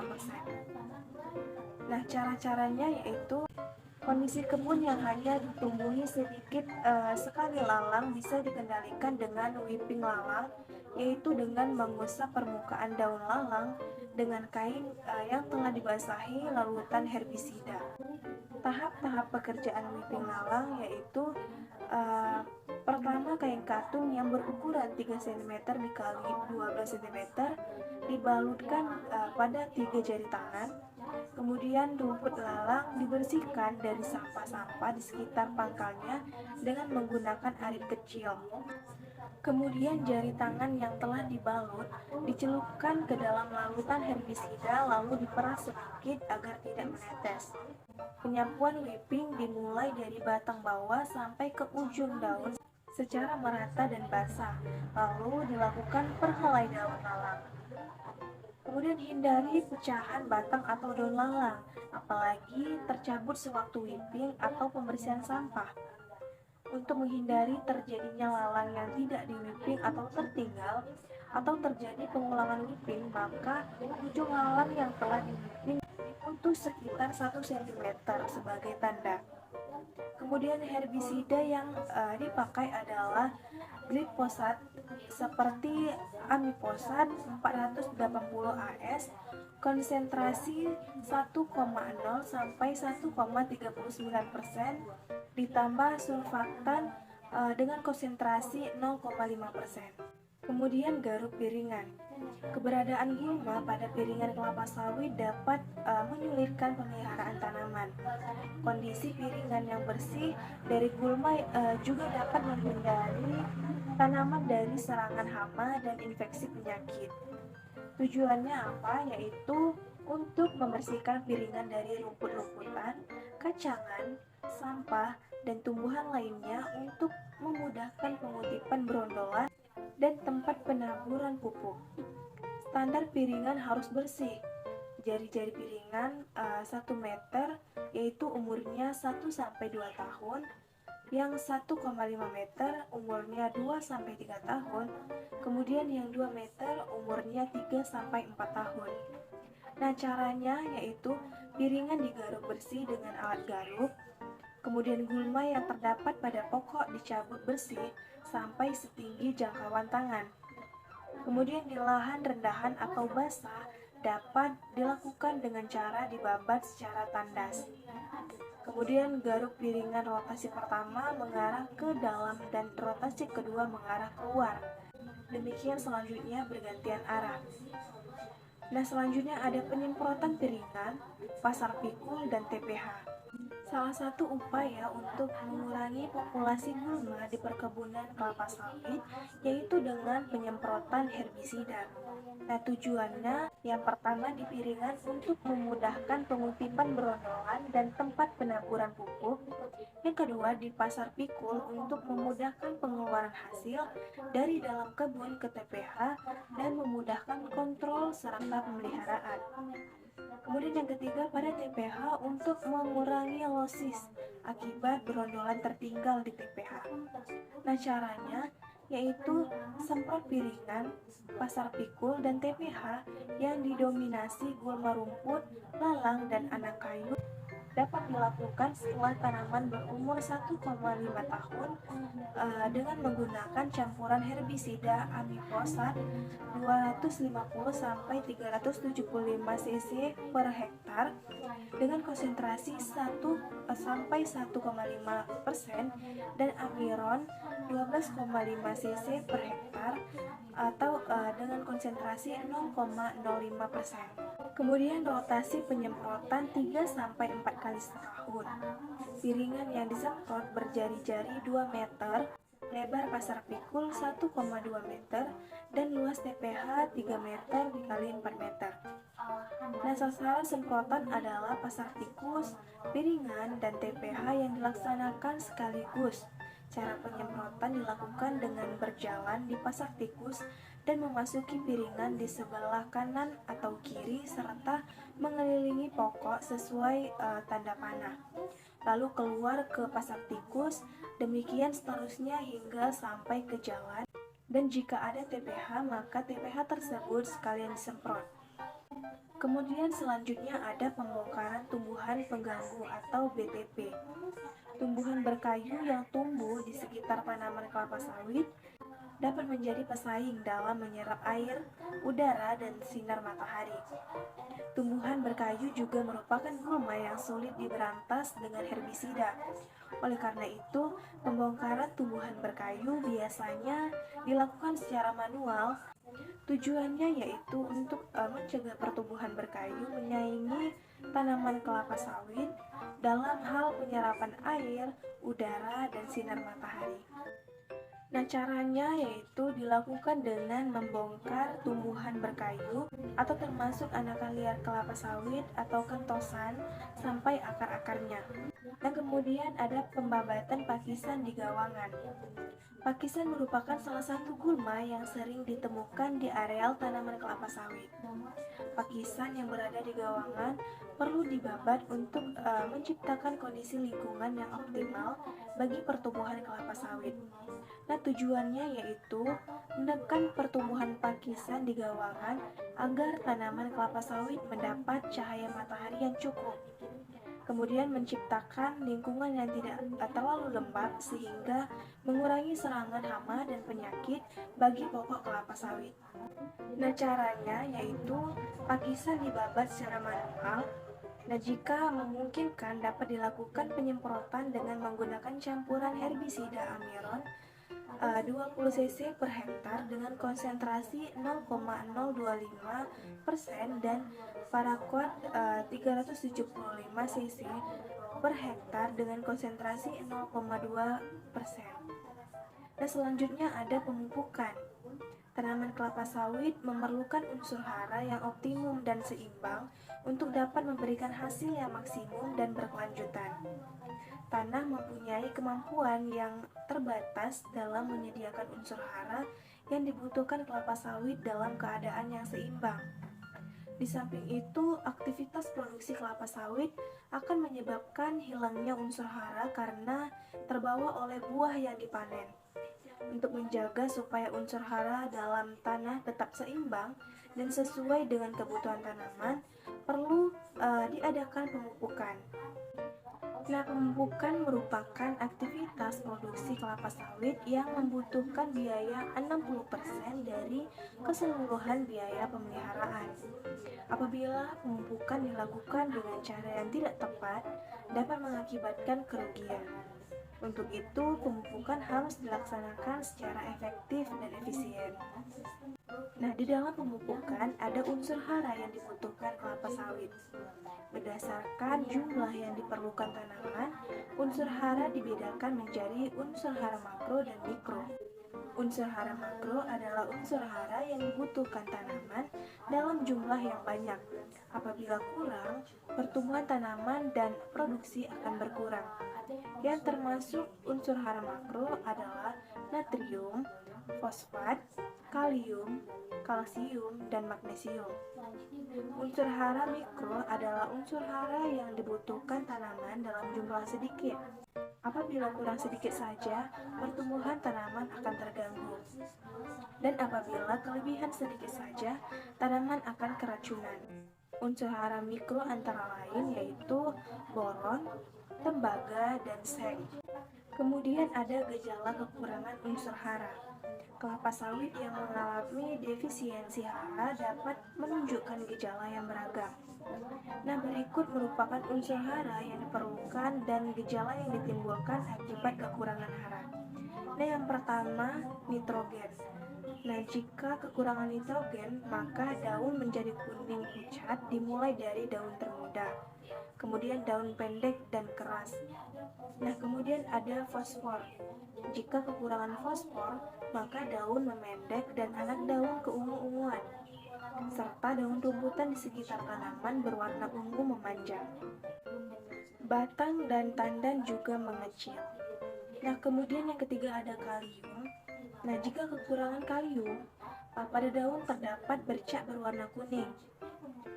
Nah, cara-caranya yaitu Kondisi kebun yang hanya ditumbuhi sedikit sekali lalang bisa dikendalikan dengan whipping lalang, yaitu dengan mengusap permukaan daun lalang dengan kain yang telah dibasahi larutan herbisida. Tahap-tahap pekerjaan whipping lalang yaitu pertama, kain katun yang berukuran 3 cm dikali 12 cm dibalutkan pada 3 jari tangan. Kemudian rumput lalang dibersihkan dari sampah-sampah di sekitar pangkalnya dengan menggunakan arit kecil. Kemudian jari tangan yang telah dibalut dicelupkan ke dalam larutan herbisida lalu diperas sedikit agar tidak menetes. Penyapuan whipping dimulai dari batang bawah sampai ke ujung daun secara merata dan basah, lalu dilakukan per helai daun lalang. Kemudian hindari pecahan batang atau daun lalang, apalagi tercabut sewaktu whipping atau pembersihan sampah. Untuk menghindari terjadinya lalang yang tidak di-whipping atau tertinggal, atau terjadi pengulangan whipping, maka ujung lalang yang telah di-whipping diputus sekitar 1 cm sebagai tanda. Kemudian herbisida yang dipakai adalah glifosat seperti amifosat 480 AS, konsentrasi 1,0 sampai 1,39%, ditambah sulfaktan dengan konsentrasi 0,5%. Kemudian garuk piringan. Keberadaan gulma pada piringan kelapa sawit dapat menyulitkan pemeliharaan tanaman. Kondisi piringan yang bersih dari gulma juga dapat menghindari tanaman dari serangan hama dan infeksi penyakit. Tujuannya apa? Yaitu untuk membersihkan piringan dari rumput-rumputan, kacangan, sampah, dan tumbuhan lainnya untuk memudahkan pengutipan berondolan dan tempat penaburan pupuk. Standar piringan harus bersih. Jari-jari piringan 1 meter, yaitu umurnya 1-2 tahun. Yang 1,5 meter umurnya 2-3 tahun. Kemudian yang 2 meter umurnya 3-4 tahun. Nah, caranya yaitu piringan digaruk bersih dengan alat garuk. Kemudian gulma yang terdapat pada pokok dicabut bersih sampai setinggi jangkauan tangan. Kemudian di lahan rendahan atau basah dapat dilakukan dengan cara dibabat secara tandas. Kemudian garuk piringan rotasi pertama mengarah ke dalam dan rotasi kedua mengarah keluar. Demikian selanjutnya bergantian arah. Nah, selanjutnya ada penyemprotan piringan, pasar pikul, dan TPH. Salah satu upaya untuk mengurangi populasi gulma di perkebunan kelapa sawit yaitu dengan penyemprotan herbisida. Nah, tujuannya yang pertama di piringan untuk memudahkan pengutipan berondolan dan tempat penaburan pupuk. Yang kedua di pasar pikul untuk memudahkan pengeluaran hasil dari dalam kebun ke TPH dan memudahkan kontrol serta pemeliharaan. Kemudian yang ketiga pada TPH untuk mengurangi losis akibat berondolan tertinggal di TPH. Nah, caranya yaitu semprot piringan, pasar pikul, dan TPH yang didominasi gulma rumput, lalang, dan anak kayu dapat dilakukan setelah tanaman berumur 1,5 tahun dengan menggunakan campuran herbisida amifosat 250 sampai 375 cc per hektar dengan konsentrasi 1 sampai 1,5% dan amiron 12,5 cc per hektar atau dengan konsentrasi 0,05%. Kemudian rotasi penyemprotan 3-4 kali setahun. Piringan yang disemprot berjari-jari 2 meter, lebar pasar pikul 1,2 meter, dan luas TPH 3 meter dikali 4 meter. Nah, sasaran semprotan adalah pasar tikus, piringan, dan TPH yang dilaksanakan sekaligus. Cara penyemprotan dilakukan dengan berjalan di pasar tikus dan memasuki piringan di sebelah kanan atau kiri serta mengelilingi pokok sesuai tanda panah. Lalu keluar ke pasar tikus, demikian seterusnya hingga sampai ke jalan. Dan jika ada TPH, maka TPH tersebut sekalian disemprot. Kemudian selanjutnya ada pembongkaran tumbuhan pengganggu atau BTP. Tumbuhan berkayu yang tumbuh di sekitar tanaman kelapa sawit dapat menjadi pesaing dalam menyerap air, udara, dan sinar matahari. Tumbuhan berkayu juga merupakan gulma yang sulit diberantas dengan herbisida. Oleh karena itu, pembongkaran tumbuhan berkayu biasanya dilakukan secara manual. Tujuannya yaitu untuk mencegah pertumbuhan berkayu menyaingi tanaman kelapa sawit dalam hal penyerapan air, udara, dan sinar matahari. Nah, caranya yaitu dilakukan dengan membongkar tumbuhan berkayu atau termasuk anakan liar kelapa sawit atau kentosan sampai akar-akarnya. Dan kemudian ada pembabatan pakisan di gawangan. Pakisan merupakan salah satu gulma yang sering ditemukan di areal tanaman kelapa sawit. Pakisan yang berada di gawangan perlu dibabat untuk menciptakan kondisi lingkungan yang optimal bagi pertumbuhan kelapa sawit. Nah, tujuannya yaitu menekan pertumbuhan pakisan di gawangan agar tanaman kelapa sawit mendapat cahaya matahari yang cukup. Kemudian menciptakan lingkungan yang tidak terlalu lembab sehingga mengurangi serangan hama dan penyakit bagi pokok kelapa sawit. Nah, caranya yaitu pakisan dibabat secara manual. Nah, jika memungkinkan dapat dilakukan penyemprotan dengan menggunakan campuran herbisida amiron 20 cc per hektar dengan konsentrasi 0,025% dan paraquat 375 cc per hektar dengan konsentrasi 0,2%. Dan selanjutnya ada pemupukan. Tanaman kelapa sawit memerlukan unsur hara yang optimum dan seimbang untuk dapat memberikan hasil yang maksimum dan berkelanjutan. Tanah mempunyai kemampuan yang terbatas dalam menyediakan unsur hara yang dibutuhkan kelapa sawit dalam keadaan yang seimbang. Di samping itu, aktivitas produksi kelapa sawit akan menyebabkan hilangnya unsur hara karena terbawa oleh buah yang dipanen. Untuk menjaga supaya unsur hara dalam tanah tetap seimbang dan sesuai dengan kebutuhan tanaman, perlu diadakan pemupukan. Nah, pemupukan merupakan aktivitas produksi kelapa sawit yang membutuhkan biaya 60% dari keseluruhan biaya pemeliharaan. Apabila pemupukan dilakukan dengan cara yang tidak tepat, dapat mengakibatkan kerugian. Untuk itu, pemupukan harus dilaksanakan secara efektif dan efisien. Nah, di dalam pemupukan ada unsur hara yang dibutuhkan kelapa sawit. Berdasarkan jumlah yang diperlukan tanaman, unsur hara dibedakan menjadi unsur hara makro dan mikro. Unsur hara makro adalah unsur hara yang dibutuhkan tanaman dalam jumlah yang banyak. Apabila kurang, pertumbuhan tanaman dan produksi akan berkurang. Yang termasuk unsur hara makro adalah natrium, fosfat, kalium, kalsium, dan magnesium. Unsur hara mikro adalah unsur hara yang dibutuhkan tanaman dalam jumlah sedikit. Apabila kurang sedikit saja, pertumbuhan tanaman akan terganggu. Dan apabila kelebihan sedikit saja, tanaman akan keracunan. Unsur hara mikro antara lain yaitu boron, tembaga, dan seng. Kemudian ada gejala kekurangan unsur hara. Kelapa sawit yang mengalami defisiensi hara dapat menunjukkan gejala yang beragam. Nah, berikut merupakan unsur hara yang diperlukan dan gejala yang ditimbulkan akibat kekurangan hara. Nah, yang pertama, nitrogen. Nah, jika kekurangan nitrogen, maka daun menjadi kuning pucat dimulai dari daun termuda, kemudian daun pendek dan keras. Nah, kemudian ada fosfor. Jika kekurangan fosfor, maka daun memendek dan anak daun keungu-unguan, serta daun rumputan di sekitar tanaman berwarna ungu memanjang. Batang dan tandan juga mengecil. Nah, kemudian yang ketiga ada kalium. Nah, jika kekurangan kalium, pada daun terdapat bercak berwarna kuning.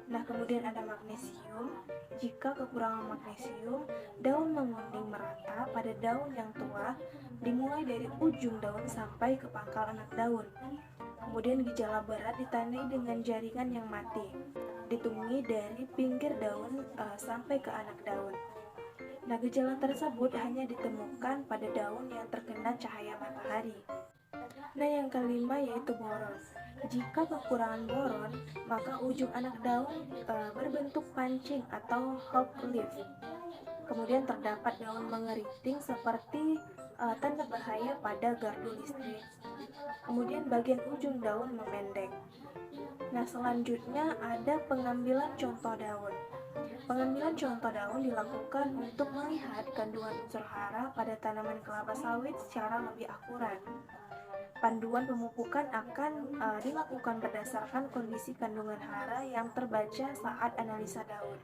Nah, kemudian ada magnesium. Jika kekurangan magnesium, daun menguning merata pada daun yang tua, dimulai dari ujung daun sampai ke pangkal anak daun. Kemudian gejala berat ditandai dengan jaringan yang mati, ditemui dari pinggir daun sampai ke anak daun. Nah, gejala tersebut hanya ditemukan pada daun yang terkena cahaya matahari. Nah, yang kelima yaitu boron. Jika kekurangan boron, maka ujung anak daun berbentuk pancing atau hop leaf. Kemudian terdapat daun mengeriting seperti tanda bahaya pada gardu listrik. Kemudian bagian ujung daun memendek. Nah, selanjutnya ada pengambilan contoh daun. Pengambilan contoh daun dilakukan untuk melihat kandungan unsur hara pada tanaman kelapa sawit secara lebih akurat. Panduan pemupukan akan dilakukan berdasarkan kondisi kandungan hara yang terbaca saat analisa daun.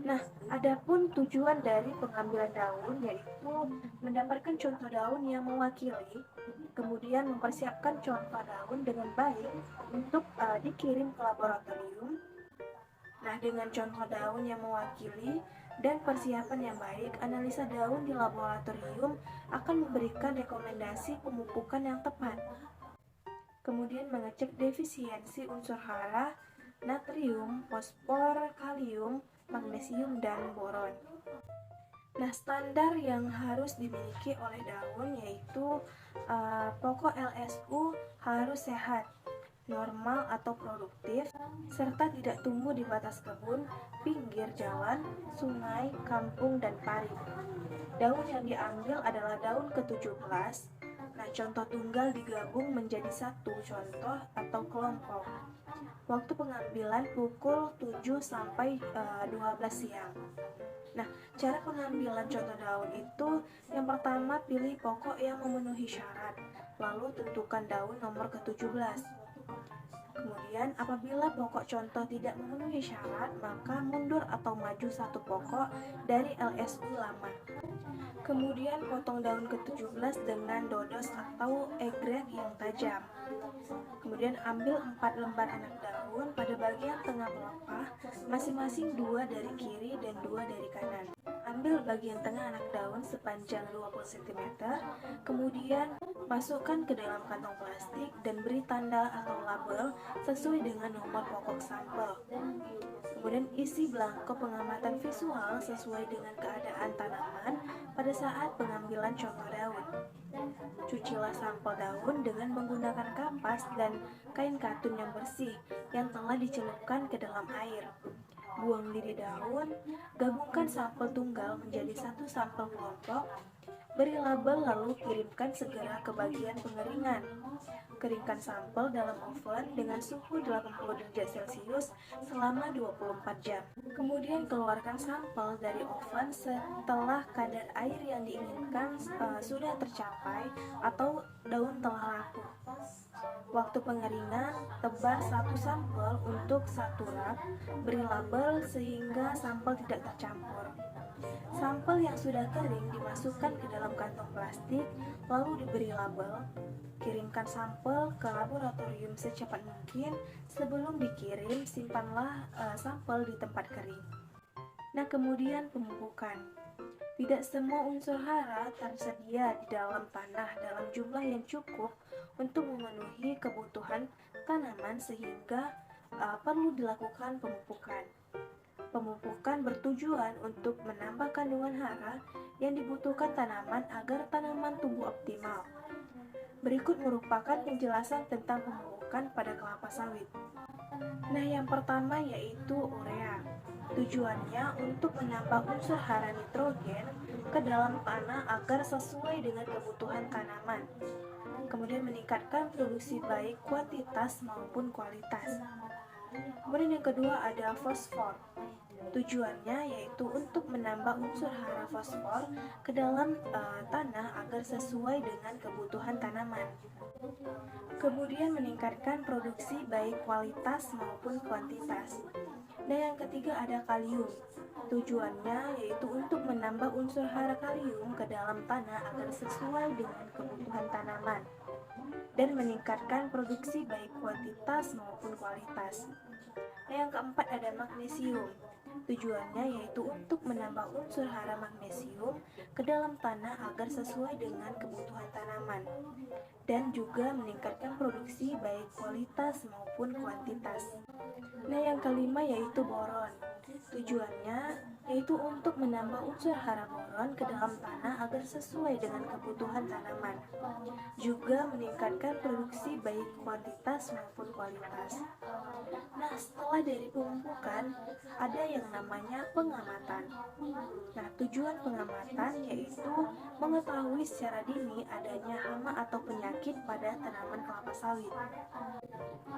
Nah, adapun tujuan dari pengambilan daun yaitu mendapatkan contoh daun yang mewakili, kemudian mempersiapkan contoh daun dengan baik untuk dikirim ke laboratorium. Nah, dengan contoh daun yang mewakili dan persiapan yang baik, analisa daun di laboratorium akan memberikan rekomendasi pemupukan yang tepat. Kemudian mengecek defisiensi unsur hara, natrium, fosfor, kalium, magnesium, dan boron. Nah, standar yang harus dimiliki oleh daun yaitu pokok LSU harus sehat, normal atau produktif, serta tidak tumbuh di batas kebun, pinggir jalan, sungai, kampung, dan parit. Daun yang diambil adalah daun ke-17. Nah, contoh tunggal digabung menjadi satu contoh atau kelompok. Waktu pengambilan pukul 7 sampai 12 siang. Nah, cara pengambilan contoh daun itu yang pertama pilih pokok yang memenuhi syarat, lalu tentukan daun nomor ke-17. Kemudian apabila pokok contoh tidak memenuhi syarat, maka mundur atau maju satu pokok dari LSU lama. Kemudian potong daun ke-17 dengan dodos atau egreg yang tajam. Kemudian ambil 4 lembar anak daun pada bagian tengah pelepah, masing-masing 2 dari kiri dan 2 dari kanan. Ambil bagian tengah anak daun sepanjang 20 cm, kemudian masukkan ke dalam kantong plastik dan beri tanda atau label sesuai dengan nomor pokok sampel. Kemudian isi belangko pengamatan visual sesuai dengan keadaan tanaman pada saat pengambilan contoh daun. Cucilah sampel daun dengan menggunakan kapas dan kain katun yang bersih yang telah dicelupkan ke dalam air. Buang lidi daun, gabungkan sampel tunggal menjadi satu sampel kelompok, beri label lalu kirimkan segera ke bagian pengeringan. Keringkan sampel dalam oven dengan suhu 80 derajat Celcius selama 24 jam. Kemudian keluarkan sampel dari oven setelah kadar air yang diinginkan sudah tercapai atau daun telah rapuh. Waktu pengeringan, tebar satu sampel untuk satu rak, beri label sehingga sampel tidak tercampur. Sampel yang sudah kering dimasukkan ke dalam kantong plastik, lalu diberi label. Kirimkan sampel ke laboratorium secepat mungkin. Sebelum dikirim, simpanlah sampel di tempat kering. Nah, kemudian pemupukan. Tidak semua unsur hara tersedia di dalam tanah dalam jumlah yang cukup untuk memenuhi kebutuhan tanaman sehingga perlu dilakukan pemupukan. Pemupukan bertujuan untuk menambah kandungan hara yang dibutuhkan tanaman agar tanaman tumbuh optimal. Berikut merupakan penjelasan tentang pemupukan pada kelapa sawit. Nah, yang pertama yaitu urea. Tujuannya untuk menambah unsur hara nitrogen ke dalam tanah agar sesuai dengan kebutuhan tanaman. Kemudian meningkatkan produksi baik kuantitas maupun kualitas. Kemudian yang kedua ada fosfor. Tujuannya yaitu untuk menambah unsur hara fosfor ke dalam tanah agar sesuai dengan kebutuhan tanaman. Kemudian meningkatkan produksi baik kualitas maupun kuantitas. Dan yang ketiga ada kalium. Tujuannya yaitu untuk menambah unsur hara kalium ke dalam tanah agar sesuai dengan kebutuhan tanaman dan meningkatkan produksi baik kuantitas maupun kualitas. Dan yang keempat ada magnesium. Tujuannya yaitu untuk menambah unsur hara magnesium ke dalam tanah agar sesuai dengan kebutuhan tanaman, dan juga meningkatkan produksi baik kualitas maupun kuantitas. Nah, yang kelima yaitu boron. Tujuannya yaitu untuk menambah unsur hara boron ke dalam tanah agar sesuai dengan kebutuhan tanaman, juga meningkatkan produksi baik kuantitas maupun kualitas. Nah, setelah dari pemupukan, ada yang namanya pengamatan. Nah, tujuan pengamatan yaitu mengetahui secara dini adanya hama atau penyakit pada tanaman kelapa sawit.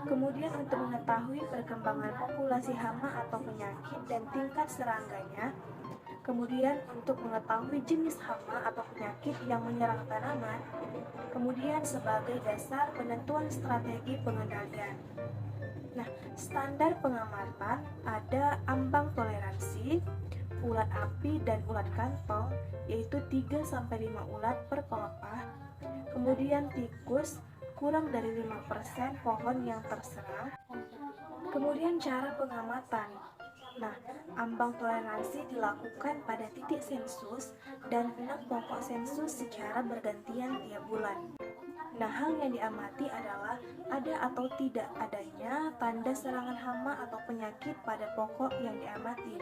Kemudian untuk mengetahui perkembangan populasi hama atau penyakit dan tingkat serangganya, kemudian untuk mengetahui jenis hama atau penyakit yang menyerang tanaman, kemudian sebagai dasar penentuan strategi pengendalian. Nah, standar pengamatan ada ambang toleransi, ulat api dan ulat kantong, yaitu 3-5 ulat per pelepah. Kemudian tikus, kurang dari 5% pohon yang terserang. Kemudian cara pengamatan. Nah, ambang toleransi dilakukan pada titik sensus dan 6 pokok sensus secara bergantian tiap bulan. Nah, hal yang diamati adalah ada atau tidak adanya tanda serangan hama atau penyakit pada pokok yang diamati.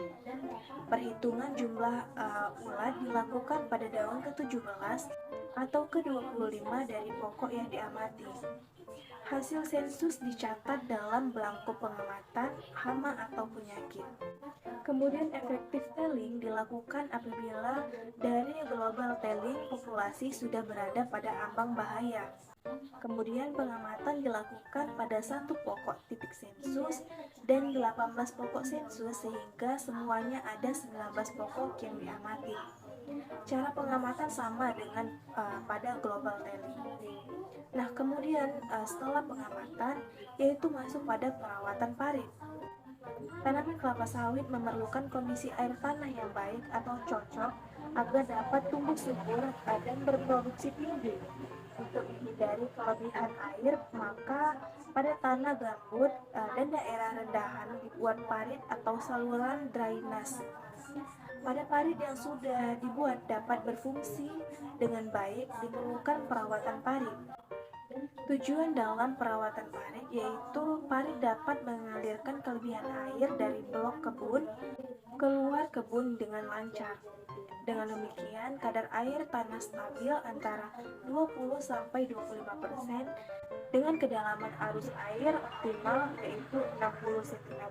Perhitungan jumlah ulat dilakukan pada daun ke-17 atau ke-25 dari pokok yang diamati. Hasil sensus dicatat dalam belangko pengamatan hama atau penyakit. Kemudian efektif telling dilakukan apabila dari global telling populasi sudah berada pada ambang bahaya. Kemudian pengamatan dilakukan pada 1 pokok titik sensus dan 18 pokok sensus sehingga semuanya ada 19 pokok yang diamati. Cara pengamatan sama dengan pada global telling. Nah, kemudian setelah pengamatan yaitu masuk pada perawatan parit. Tanaman kelapa sawit memerlukan kondisi air tanah yang baik atau cocok agar dapat tumbuh subur dan berproduksi tinggi. Untuk menghindari kelebihan air, maka pada tanah gambut dan daerah rendahan dibuat parit atau saluran drainase. Pada parit yang sudah dibuat dapat berfungsi dengan baik, diperlukan perawatan parit. Tujuan dalam perawatan parit yaitu parit dapat mengalirkan kelebihan air dari blok kebun keluar kebun dengan lancar. Dengan demikian, kadar air tanah stabil antara 20-25% dengan kedalaman arus air optimal yaitu 60 cm.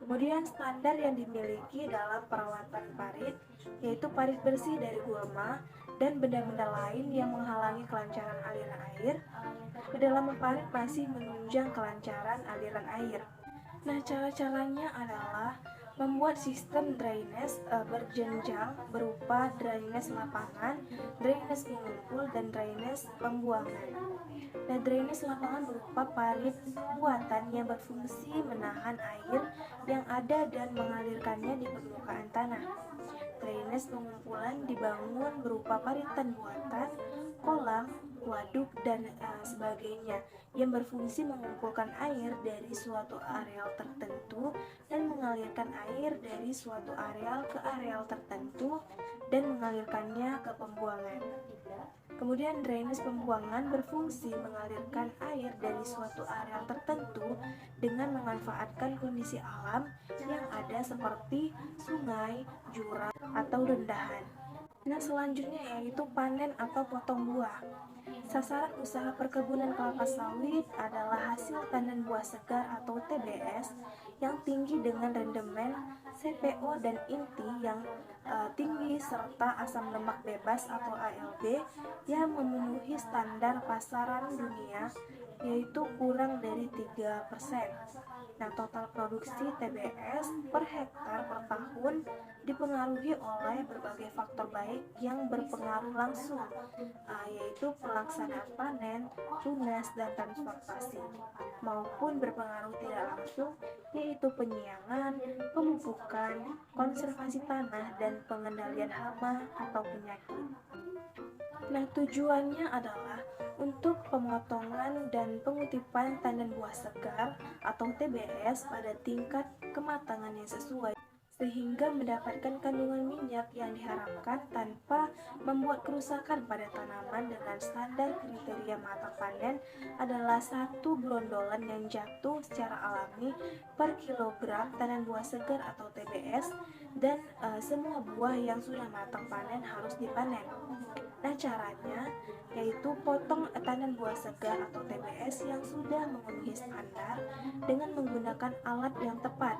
Kemudian standar yang dimiliki dalam perawatan parit yaitu parit bersih dari gulma dan benda-benda lain yang menghalangi kelancaran aliran air. Kedalaman parit masih menunjang kelancaran aliran air. Nah, cara-caranya adalah membuat sistem drainase berjenjang berupa drainase lapangan, drainase pengumpul, dan drainase pembuangan. Nah, drainase lapangan berupa parit buatan yang berfungsi menahan air yang ada dan mengalirkannya di permukaan tanah. Drainase pengumpulan dibangun berupa paritan buatan, kolam, waduk, dan sebagainya yang berfungsi mengumpulkan air dari suatu areal tertentu dan mengalirkan air dari suatu areal ke areal tertentu dan mengalirkannya ke pembuangan. Kemudian drainase pembuangan berfungsi mengalirkan air dari suatu areal tertentu dengan memanfaatkan kondisi alam yang ada seperti sungai, jurang, atau rendahan. Nah, selanjutnya yaitu panen atau potong buah. Sasaran usaha perkebunan kelapa sawit adalah hasil panen buah segar atau TBS yang tinggi dengan rendemen CPO dan inti yang tinggi serta asam lemak bebas atau ALB yang memenuhi standar pasaran dunia yaitu kurang dari 3%. Nah, total produksi TBS per hektar per tahun dipengaruhi oleh berbagai faktor baik yang berpengaruh langsung, yaitu pelaksanaan panen, tunas, dan transportasi, maupun berpengaruh tidak langsung, yaitu penyiangan, pemupukan, konservasi tanah, dan pengendalian hama atau penyakit. Nah, tujuannya adalah Untuk pemotongan dan pengutipan tandan buah segar atau TBS pada tingkat kematangan yang sesuai sehingga mendapatkan kandungan minyak yang diharapkan tanpa membuat kerusakan pada tanaman dengan standar kriteria matang panen adalah satu brondolan yang jatuh secara alami per kilogram tandan buah segar atau TBS dan semua buah yang sudah matang panen harus dipanen. Nah, caranya yaitu potong tandan buah segar atau TBS yang sudah memenuhi standar dengan menggunakan alat yang tepat,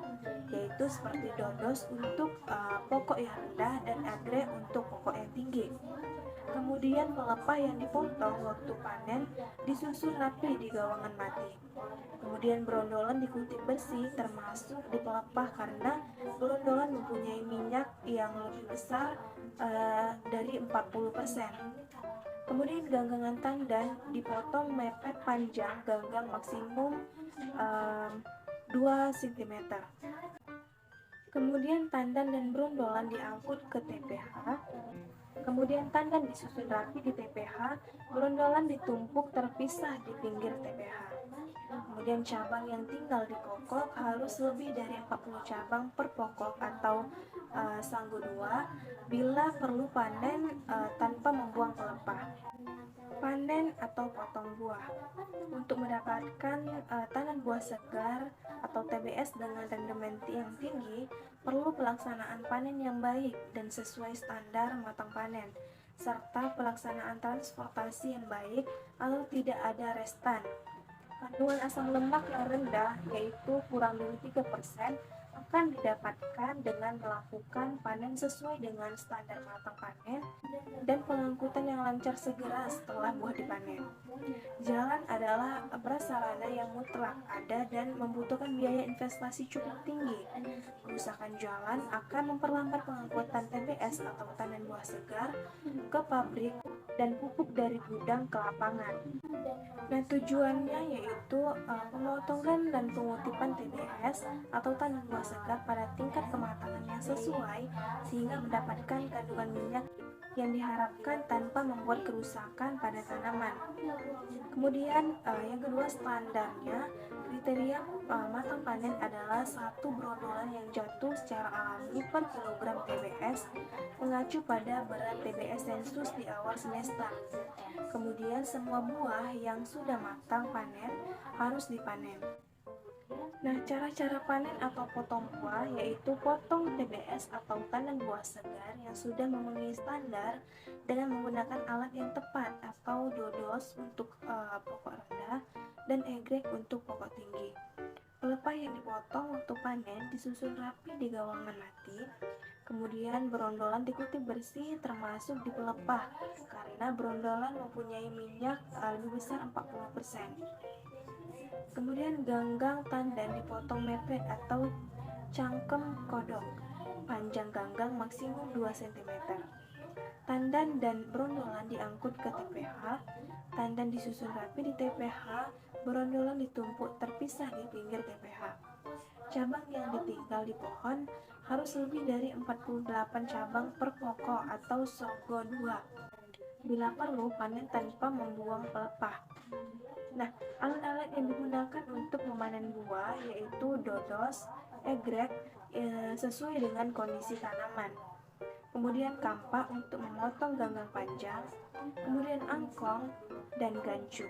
yaitu seperti dodos untuk pokok yang rendah dan agrek untuk pokok yang tinggi. Kemudian pelepah yang dipotong waktu panen disusun rapi di gawangan mati. Kemudian berondolan dikutip bersih termasuk di pelepah karena berondolan mempunyai minyak yang lebih besar dari 40%. Kemudian ganggangan tandan dipotong mepet panjang ganggang maksimum 2 cm. Kemudian tandan dan berondolan diangkut ke TPH. Kemudian tandan disusun rapi di TPH, berondolan ditumpuk terpisah di pinggir TPH. Kemudian cabang yang tinggal di pokok harus lebih dari 40 cabang per pokok atau sanggo 2 bila perlu panen tanpa membuang pelepah. Panen atau potong buah. Untuk mendapatkan tandan buah segar atau TBS dengan rendemen yang tinggi, perlu pelaksanaan panen yang baik dan sesuai standar matang panen, serta pelaksanaan transportasi yang baik agar tidak ada restan. Kandungan asam lemak yang rendah, yaitu kurang dari 3%, akan didapatkan dengan melakukan panen sesuai dengan standar matang panen dan pengangkutan yang lancar segera setelah buah dipanen. Jalan adalah prasarana yang mutlak ada dan membutuhkan biaya investasi cukup tinggi. Kerusakan jalan akan memperlambat pengangkutan TBS atau tandan buah segar ke pabrik dan pupuk dari gudang ke lapangan. Nah, tujuannya yaitu pemotongan dan pengutipan TBS atau tandan buah segar pada tingkat kematangan yang sesuai sehingga mendapatkan kandungan minyak yang diharapkan tanpa membuat kerusakan pada tanaman. Kemudian yang kedua, standarnya kriteria matang panen adalah satu berondolan yang jatuh secara alami per kilogram TBS mengacu pada berat TBS sensus di awal semester. Kemudian semua buah yang sudah matang panen harus dipanen. Nah, cara-cara panen atau potong buah yaitu potong TBS atau tandan buah segar yang sudah memenuhi standar dengan menggunakan alat yang tepat atau dodos untuk pokok rendah dan egrek untuk pokok tinggi. Pelepah yang dipotong waktu panen disusun rapi di gawangan mati. Kemudian berondolan dikutip bersih termasuk di pelepah karena berondolan mempunyai minyak lebih besar 40%. Kemudian ganggang tandan dipotong mepet atau cangkem kodok, panjang ganggang maksimum 2 cm. Tandan dan berondolan diangkut ke TPH, tandan disusun rapi di TPH, berondolan ditumpuk terpisah di pinggir TPH. Cabang yang ditinggal di pohon harus lebih dari 48 cabang per pokok atau sanggo 2. Bila perlu, panen tanpa membuang pelepah. Nah, alat-alat yang digunakan untuk memanen buah yaitu dodos, egrek sesuai dengan kondisi tanaman. Kemudian kampak untuk memotong ganggang panjang, kemudian angkong dan gancu.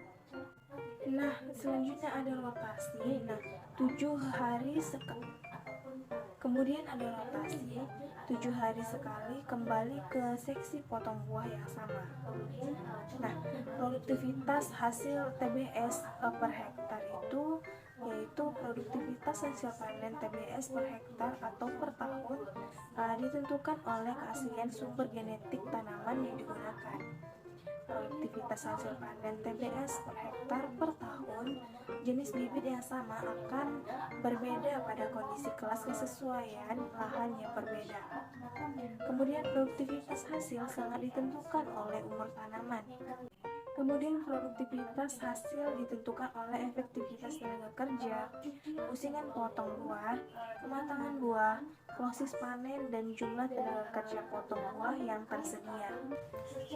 Nah, selanjutnya ada rotasi. Nah, 7 hari sekali. Kemudian ada rotasi 7 hari sekali kembali ke seksi potong buah yang sama. Nah, produktivitas hasil TBS per hektar itu yaitu produktivitas hasil panen TBS per hektar atau per tahun ditentukan oleh keaslian sumber genetik tanaman yang digunakan. Produktivitas hasil panen TBS per hektar per tahun jenis bibit yang sama akan berbeda pada kondisi kelas kesesuaian lahan yang berbeda. Kemudian produktivitas hasil sangat ditentukan oleh umur tanaman. Kemudian produktivitas hasil ditentukan oleh efektivitas tenaga kerja, usingan potong buah, kematangan buah, proses panen, dan jumlah tenaga kerja potong buah yang tersedia.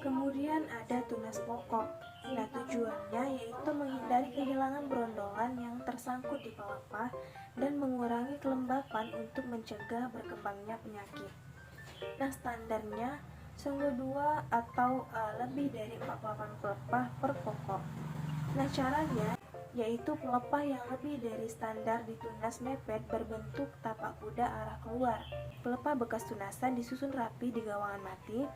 Kemudian ada tunas pokok. Nah, tujuannya yaitu menghindari kehilangan berondolan yang tersangkut di pelepah dan mengurangi kelembapan untuk mencegah berkembangnya penyakit. Nah, standarnya sungguh 2 atau lebih dari 48 pelepah per pokok. Nah, caranya yaitu pelepah yang lebih dari standar ditunas mepet berbentuk tapak kuda arah keluar. Pelepah bekas tunasan disusun rapi di gawangan mati.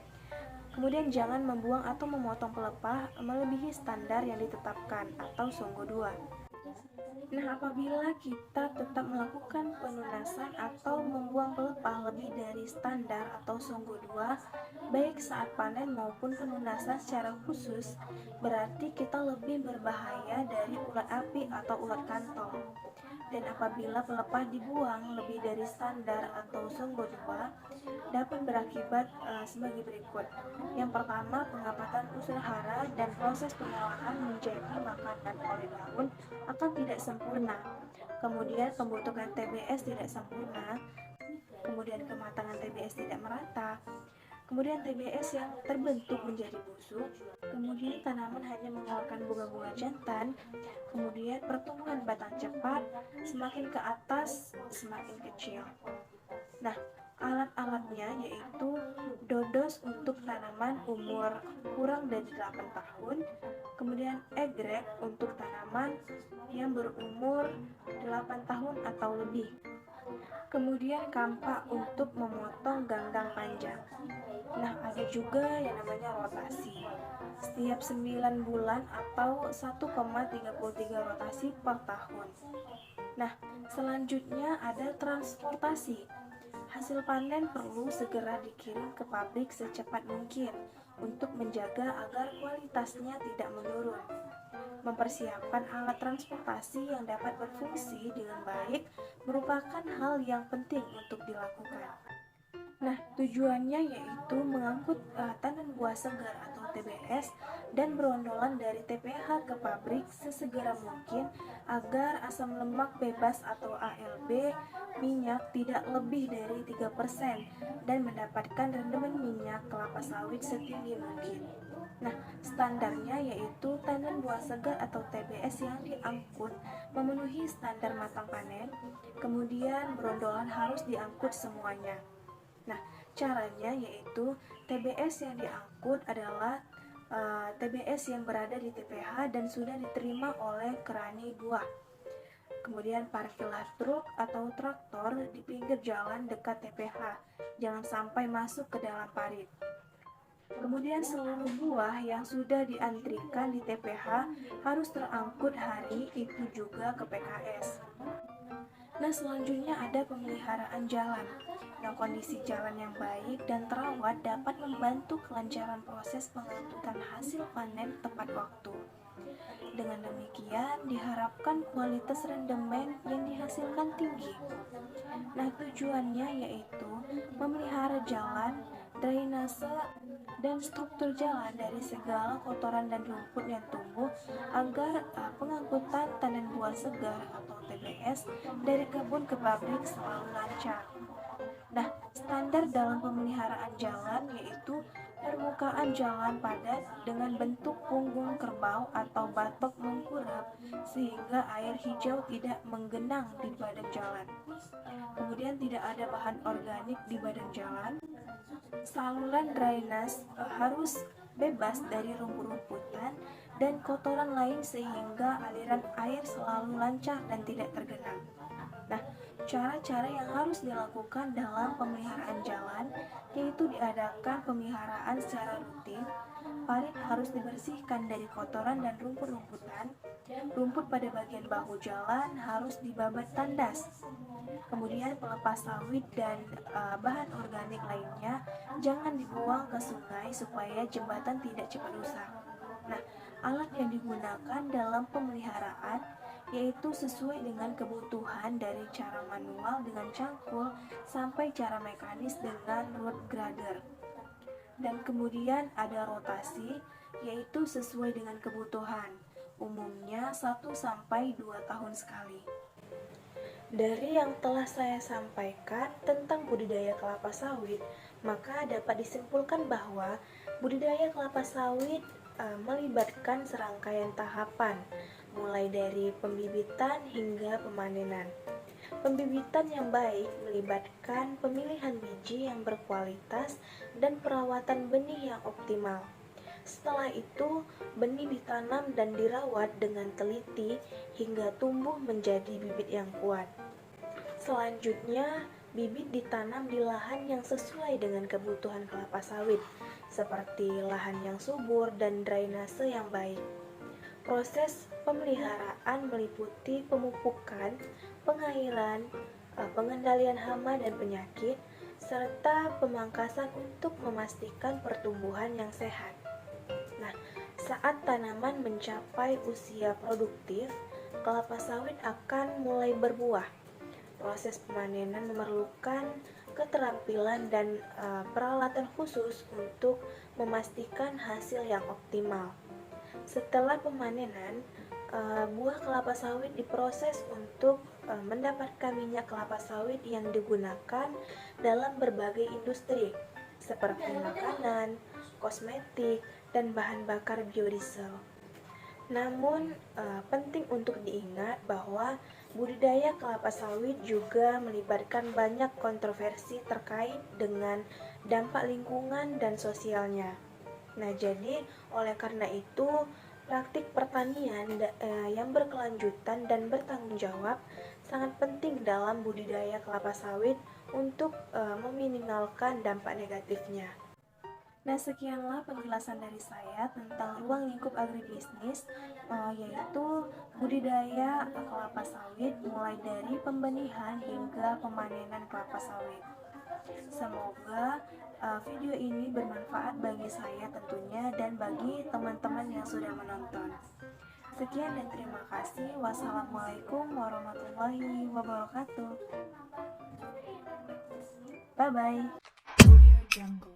Kemudian jangan membuang atau memotong pelepah melebihi standar yang ditetapkan atau sungguh 2. Nah, apabila kita tetap melakukan penunasan atau membuang pelepah lebih dari standar atau sungguh 2, baik saat panen maupun penunasan secara khusus, berarti kita lebih berbahaya dari ulat api atau ulat kantong. Dan apabila pelepah dibuang lebih dari standar atau sungguh 2, dapat berakibat sebagai berikut. Yang pertama, pengapatan unsur hara dan proses pengolahan menjadi makanan oleh daun akan tidak sempurna. Kemudian pembentukan TBS tidak sempurna. Kemudian kematangan TBS tidak merata. Kemudian TBS yang terbentuk menjadi busuk. Kemudian tanaman hanya mengeluarkan bunga-bunga jantan. Kemudian pertumbuhan batang cepat, semakin ke atas semakin kecil. Nah, alat-alatnya yaitu dodos untuk tanaman umur kurang dari 8 tahun, kemudian egrek untuk tanaman yang berumur 8 tahun atau lebih. Kemudian kampak untuk memotong ganggang panjang. Nah, ada juga yang namanya rotasi. Setiap 9 bulan atau 1,33 rotasi per tahun. Nah, selanjutnya ada transportasi. Hasil panen perlu segera dikirim ke pabrik secepat mungkin untuk menjaga agar kualitasnya tidak menurun. Mempersiapkan alat transportasi yang dapat berfungsi dengan baik merupakan hal yang penting untuk dilakukan. Nah, tujuannya yaitu mengangkut tandan buah segar atau TBS dan berondolan dari TPH ke pabrik sesegera mungkin agar asam lemak bebas atau ALB minyak tidak lebih dari 3% dan mendapatkan rendemen minyak kelapa sawit setinggi mungkin. Nah, standarnya yaitu tandan buah segar atau TBS yang diangkut memenuhi standar matang panen, kemudian berondolan harus diangkut semuanya. Nah, caranya yaitu TBS yang diangkut adalah TBS yang berada di TPH dan sudah diterima oleh kerani buah. Kemudian parkirlah truk atau traktor di pinggir jalan dekat TPH, jangan sampai masuk ke dalam parit. Kemudian seluruh buah yang sudah diantrikan di TPH harus terangkut hari itu juga ke PKS. Nah, selanjutnya ada pemeliharaan jalan. Nah, kondisi jalan yang baik dan terawat dapat membantu kelancaran proses pengangkutan hasil panen tepat waktu. Dengan demikian, diharapkan kualitas rendemen yang dihasilkan tinggi. Nah, tujuannya yaitu memelihara jalan, drainase, dan struktur jalan dari segala kotoran dan rumput yang tumbuh agar pengangkutan tandan buah segar atau TBS dari kebun ke pabrik selalu lancar. Nah, standar dalam pemeliharaan jalan yaitu permukaan jalan padat dengan bentuk punggung kerbau atau batok mengkurap sehingga air hijau tidak menggenang di badan jalan. Kemudian tidak ada bahan organik di badan jalan. Saluran drainase harus bebas dari rumput-rumputan dan kotoran lain sehingga aliran air selalu lancar dan tidak tergenang. Nah, cara-cara yang harus dilakukan dalam pemeliharaan jalan yaitu diadakan pemeliharaan secara rutin. Parit harus dibersihkan dari kotoran dan rumput-rumputan. Rumput pada bagian bahu jalan harus dibabat tandas. Kemudian pelepah sawit dan bahan organik lainnya jangan dibuang ke sungai supaya jembatan tidak cepat rusak. Nah, alat yang digunakan dalam pemeliharaan yaitu sesuai dengan kebutuhan dari cara manual dengan cangkul sampai cara mekanis dengan root grader. Dan kemudian ada rotasi yaitu sesuai dengan kebutuhan, umumnya 1-2 tahun sekali. Dari yang telah saya sampaikan tentang budidaya kelapa sawit, maka dapat disimpulkan bahwa budidaya kelapa sawit melibatkan serangkaian tahapan, mulai dari pembibitan hingga pemanenan. Pembibitan yang baik melibatkan pemilihan biji yang berkualitas dan perawatan benih yang optimal. Setelah itu, benih ditanam dan dirawat dengan teliti hingga tumbuh menjadi bibit yang kuat. Selanjutnya, bibit ditanam di lahan yang sesuai dengan kebutuhan kelapa sawit, seperti lahan yang subur dan drainase yang baik. Proses pemeliharaan meliputi pemupukan, pengairan, pengendalian hama dan penyakit, serta pemangkasan untuk memastikan pertumbuhan yang sehat. Nah, saat tanaman mencapai usia produktif, kelapa sawit akan mulai berbuah. Proses pemanenan memerlukan keterampilan dan peralatan khusus untuk memastikan hasil yang optimal. Setelah pemanenan, buah kelapa sawit diproses untuk mendapatkan minyak kelapa sawit yang digunakan dalam berbagai industri seperti makanan, kosmetik, dan bahan bakar biodiesel. Namun, penting untuk diingat bahwa budidaya kelapa sawit juga melibatkan banyak kontroversi terkait dengan dampak lingkungan dan sosialnya. Nah, jadi oleh karena itu, praktik pertanian yang berkelanjutan dan bertanggung jawab sangat penting dalam budidaya kelapa sawit untuk meminimalkan dampak negatifnya. Nah, sekianlah penjelasan dari saya tentang ruang lingkup agribisnis, yaitu budidaya kelapa sawit mulai dari pembenihan hingga pemanenan kelapa sawit. Semoga video ini bermanfaat bagi saya tentunya dan bagi teman-teman yang sudah menonton. Sekian dan terima kasih. Wassalamualaikum warahmatullahi wabarakatuh. Bye-bye.